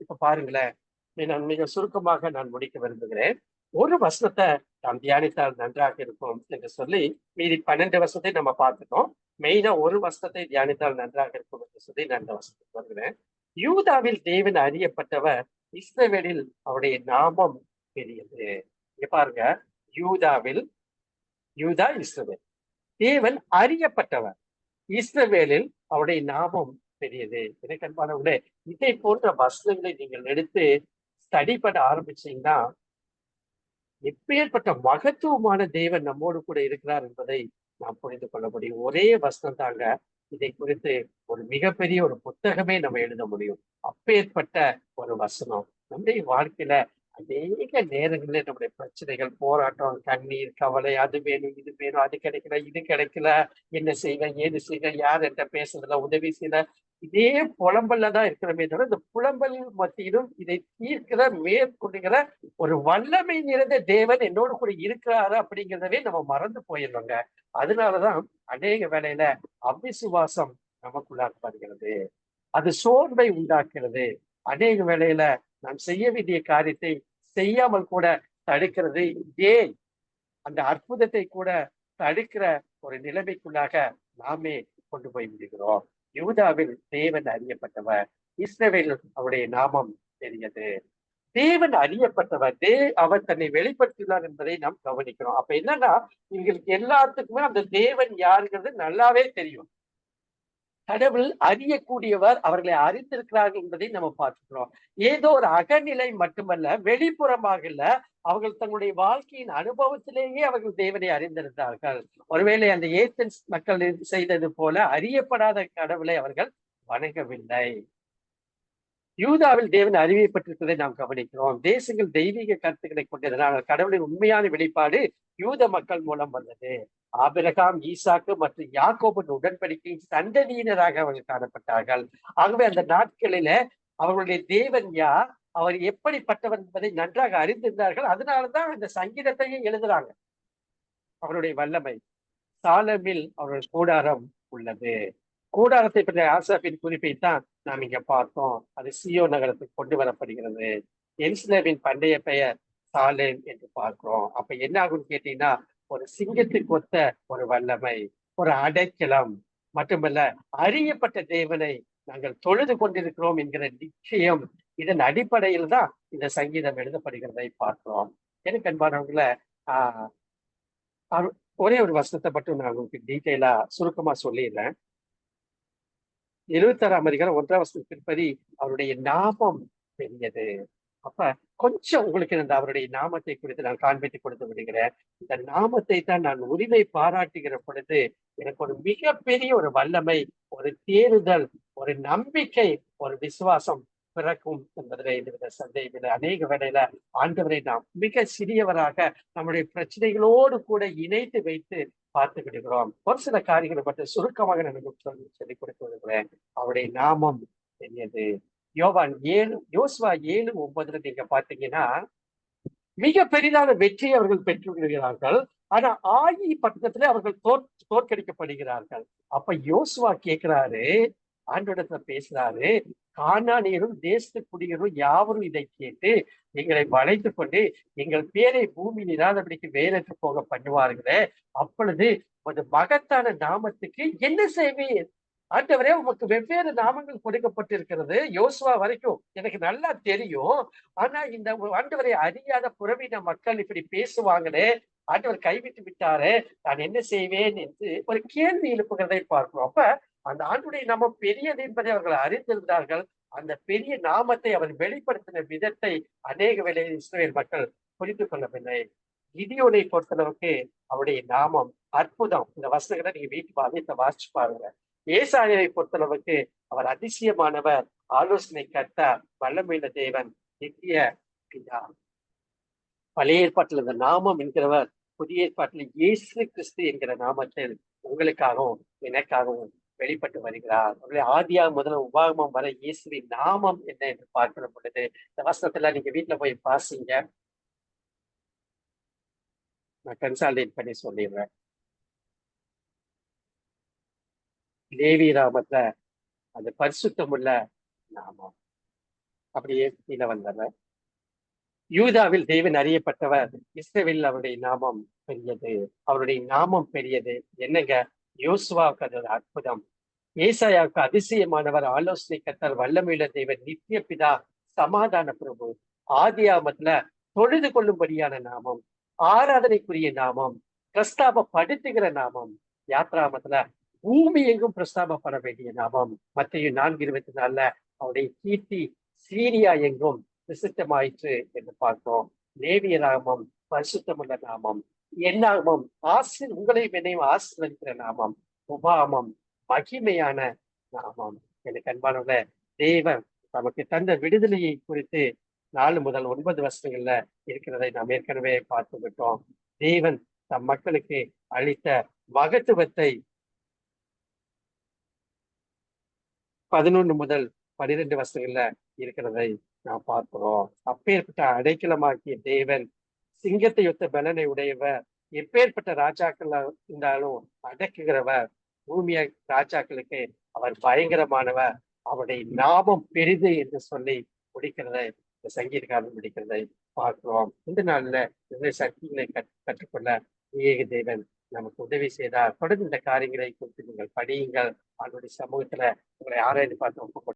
S1: இப்ப பாருங்களேன், நான் மிக சுருக்கமாக நான் முடிக்க விரும்புகிறேன். ஒரு வசனத்தை நாம் தியானித்தால் நன்றாக இருக்கும் என்று சொல்லி மீதி 12 வசனத்தை நம்ம பார்த்துட்டோம். மெயினா ஒரு வசனத்தை தியானித்தால் நன்றாக இருக்கும் என்று சொல்லி நான் இந்த வசனத்துக்கு வருகிறேன். யூதாவில் தேவன் அறியப்பட்டவர், இஸ்ரவேலில் அவருடைய நாமம் பெரியது. இங்க பாருங்க, யூதாவில், யூதா இஸ்ரவேல், தேவன் அறியப்பட்டவர், இஸ்ரவேலில் அவருடைய நாமம் பெரியது. எனக்கு அன்பானவர்களே, இதை போன்ற வசனங்களை நீங்கள் எடுத்து ஸ்டடி பண்ண ஆரம்பிச்சீங்கன்னா எப்பேற்பட்ட மகத்துவமான தேவன் நம்மோடு கூட இருக்கிறார் என்பதை நாம் புரிந்து கொள்ள முடியும். ஒரே வசனம் தாங்க இதை குறித்து ஒரு மிகப்பெரிய ஒரு புத்தகமே நம்ம எழுத முடியும். அப்பேற்பட்ட ஒரு வசனம் நம்முடைய வாழ்க்கையில அநேக நேரங்களில் நம்முடைய பிரச்சனைகள், போராட்டம், கண்ணீர், கவலை, அது வேணும், இது வேணும், அது கிடைக்கல, இது கிடைக்கல, என்ன செய்வேன், ஏது செய்வேன், யார் என்ற பேசுறதுல உதவி செய்யல, இதே புலம்பல்ல தான் இருக்கிறமே தவிர இந்த புலம்பலின் மத்தியிலும் இதை தீர்க்கிற, மேற்கொள்ளுகிற ஒரு வல்லமை நிறைந்த தேவன் என்னோடு கூட இருக்கிறாரு அப்படிங்கிறதவே நம்ம மறந்து போயிடுறோங்க. அதனாலதான் அநேக வேளையில அவிசுவாசம் நமக்குள்ளாக வருகிறது, அது சோர்வை உண்டாக்குறது. அநேக வேளையில நாம் செய்ய வேண்டிய காரியத்தை செய்யாமல் கூட தடுக்கிறது. ஏன் அந்த அற்புதத்தை கூட தடுக்கிற ஒரு நிலைமைக்குள்ளாக நாமே கொண்டு போய் விடுகிறோம். யூதாவில் தேவன் அறியப்பட்டவர், இஸ்ரவேலில் அவருடைய நாமம் பெரியது. தேவன் அறியப்பட்டவர், அவர் தன்னை வெளிப்படுத்தியுள்ளார் என்பதை நாம் கவனிக்கிறோம். அப்ப என்னன்னா, இவங்களுக்கு எல்லாத்துக்குமே அந்த தேவன் யாருங்கிறது நல்லாவே தெரியும். கடவுள் அறியக்கூடியவர், அவர்களை அறிந்திருக்கிறார்கள் என்பதை நம்ம பார்க்கிறோம். ஏதோ ஒரு அகநிலை மட்டுமல்ல, வெளிப்புறமாக இல்ல, அவர்கள் தங்களுடைய வாழ்க்கையின் அனுபவத்திலேயே அவர்கள் தேவனை அறிந்திருந்தார்கள். ஒருவேளை அந்த ஏத்தன்ஸ் மக்கள் செய்தது போல அறியப்படாத கடவுளை அவர்கள் வணங்கவில்லை. யூதாவில் தேவன் அறிவிக்கப்பட்டிருப்பதை நாம் கவனிக்கிறோம். தேசங்கள் தெய்வீக கருத்துக்களை கொண்டதனால் கடவுளின் உண்மையான வெளிப்பாடு யூத மக்கள் மூலம் வந்தது. ஆபிரகாம், ஈசாக்கு மற்றும் யாக்கோபின் உடன்படிக்கையின் சந்ததியினராக அவர்கள் காணப்பட்டார்கள். ஆகவே அந்த நாட்களில அவர்களுடைய தேவன் யார், அவர் எப்படிப்பட்டவர் என்பதை நன்றாக அறிந்திருந்தார்கள். அதனாலதான் இந்த சங்கீதத்தையும் எழுதுறாங்க. அவருடைய வல்லமை. சாலமில் அவர்கள் கூடாரம் உள்ளது. கூடாரத்தை பற்றிய ஆசாபின் குறிப்பைத்தான் நாம் இங்க பார்த்தோம். அது சியோ நகரத்துக்கு கொண்டு வரப்படுகிறது. எருசலேமின் பண்டைய பெயர் சாலேம் என்று பார்க்கிறோம். அப்ப என்ன ஆகும்னு கேட்டீங்கன்னா, ஒரு சிங்கத்துக்கு ஒத்த ஒரு வல்லமை, ஒரு அடைக்கலம், மட்டுமல்ல அறியப்பட்ட தேவனை நாங்கள் தொழுது கொண்டிருக்கிறோம் என்கிற நிச்சயம், இதன் அடிப்படையில் தான் இந்த சங்கீதம் எழுதப்படுகிறதை பார்க்கிறோம். எனக்கு அன்பானவங்களை ஒரே ஒரு வசனத்தை மட்டும் நான் உங்களுக்கு டீட்டெயிலா சுருக்கமா சொல்லிடுறேன். 76ஆம் அதிகாரம் 1ஆம் வசனத்தின்படி அவருடைய நாமம் பெரியது. அப்ப கொஞ்சம் உங்களுக்கு இந்த அவருடைய நாமத்தை குறித்து நான் காண்பித்து கொடுத்து விடுகிறேன். இந்த நாமத்தை தான் நான் உரிமை பாராட்டுகிற பொழுது எனக்கு ஒரு மிகப்பெரிய ஒரு வல்லமை, ஒரு தேறுதல், ஒரு நம்பிக்கை, ஒரு விசுவாசம் பிறக்கும் என்பதில் எந்தவித சந்தேகமில்லை. அநேக வேளையில ஆண்டவரை நாம் மிக சிறியவராக நம்முடைய பிரச்சனைகளோடு கூட இணைத்து வைத்து பார்த்து விடுகிறோம். ஒரு சில காரியங்களை மட்டும் சுருக்கமாக நான் சொல்லிக் கொடுத்து விடுகிறேன். அவருடைய நாமம் பெரியது. யோசுவா 7:9 நீங்க பாத்தீங்கன்னா, மிக பெரிதான வெற்றி அவர்கள் பெற்று விடுகிறார்கள். ஆனா ஆயி பட்டணத்துல அவர்கள் தோற்கடிக்கப்படுகிறார்கள். அப்ப யோசுவா கேட்கிறாரு, ஆண்டவரிடத்துல பேசுறாரு, கானானியரும் தேசத்து குடியரும் யாவரும் இதை கேட்டு எங்களை வளைத்து கொண்டு எங்கள் பேரை பூமியில் இராதபடிக்கு வேறற்று போக பண்ணுவார்களே, அப்பொழுது ஒரு மகத்தான நாமத்துக்கு என்ன செய்வீர்? ஆண்டவரே உமக்கு வெவ்வேறு நாமங்கள் கொடுக்கப்பட்டிருக்கிறது. யோசுவா வரைக்கும் எனக்கு நல்லா தெரியும். ஆனா இந்த ஆண்டவரை அறியாத புறவின மக்கள் இப்படி பேசுவாங்களே, ஆண்டவர் கைவிட்டு விட்டாரே, நான் என்ன செய்வேன் என்று ஒரு கேள்வி எழுப்புகிறதை பார்க்கிறோம். அப்ப அந்த ஆண்டுடைய நாமம் பெரியது என்பதை அவர்கள் அறிந்திருந்தார்கள். அந்த பெரிய நாமத்தை அவர் வெளிப்படுத்தின விதத்தை அநேக வேளை இஸ்ரவேல் மக்கள் புரிந்து கொள்ளவில்லை. கிதியோனை பொறுத்தளவுக்கு அவருடைய நாமம் அற்புதம். இந்த வசனங்களை நீங்க வீட்டு வாதியத்தை வாசிச்சு பாருங்க. ஏசாயாவை பொறுத்தளவுக்கு அவர் அதிசயமானவர், ஆலோசனை கர்த்தர், வல்லமையுள்ள தேவன், நித்திய பிதா. பழைய ஏற்பாட்டில் இந்த நாமம் என்கிறவர் புதிய ஏற்பாட்டில் இயேசு கிறிஸ்து என்கிற நாமத்தில் உங்களுக்காகவும் எனக்காகவும் வெளிப்பட்டு வருகிறார். அவருடைய ஆதியா முதல் உபாகமம் வரை இயேசுவின் நாமம் என்ன என்று பார்க்கிற பொழுது இந்த வசனத்துல நீங்க வீட்டுல போய் பாசிங்க. நான் கன்சால்டேட் பண்ணி சொல்லிடுறேன். லேவி ராமத்துல அந்த பரிசுத்தமுள்ள நாமம் அப்படியே கீழே வந்தவர். யூதாவில் தேவன் அறியப்பட்டவர், இஸ்ரவேலில் அவருடைய நாமம் பெரியது. அவருடைய நாமம் பெரியது. என்னங்க, யோசுவாவுக்கு அது ஒரு அற்புதம். ஏசாயாவுக்கு அதிசயமானவர், ஆலோசனை கர்த்தர், வல்லமையுள்ள தேவன், நித்திய பிதா, சமாதான பிரபு. ஆதியாமத்துல தொழுது கொள்ளும்படியான நாமம், ஆராதனைக்குரிய நாமம், பிரஸ்தாபப்படுத்துகிற நாமம். யாத்ராமத்துல பூமி எங்கும் பிரஸ்தாபப்பட வேண்டிய நாமம். மத்தேயு 4:24 அவருடைய கீர்த்தி சீரியா எங்கும் பிரசித்தமாயிற்று என்று பார்த்தோம். லேவிய நாமம் பரிசுத்தமுள்ள நாமம். என்னாமம் உங்களையும் என்னையும் ஆசீர்வதிக்கிற நாமம். உபாமம் மகிமையான நாமம். எனக்கு அன்பானவர்களே, தேவன் நமக்கு தந்த விடுதலையை குறித்து 4 முதல் 9 வருஷங்கள்ல இருக்கிறதை நாம் ஏற்கனவே பார்த்து விட்டோம். தேவன் தம் மக்களுக்கு அளித்த மகத்துவத்தை 11 முதல் 12 வருஷங்கள்ல இருக்கிறதை நாம் பார்க்கிறோம். அப்பேற்பட்ட அடைக்கலமாக்கிய தேவன், சிங்கத்தை ஒத்த பலனை உடையவர், எப்பேற்பட்ட ராஜாக்கள் இருந்தாலும் அடக்குகிறவர், பூமிய ராஜாக்களுக்கு அவர் பயங்கரமானவர், அவருடைய நாமம் பெரிது என்று சொல்லி முடிக்கிறதை இந்த சங்கீதக்காரன் முடிக்கிறதை பார்க்கிறோம். இந்த நாள்ல இந்த சக்திகளை கற்றுக்கொள்ள ஏக தேவன் நமக்கு உதவி செய்தார். தொடர்ந்து இந்த காரியங்களை குறித்து நீங்கள் படியுங்கள். அவருடைய சமூகத்துல உங்களை ஆராய்ந்து பார்த்து ஒப்புக்கொள்ள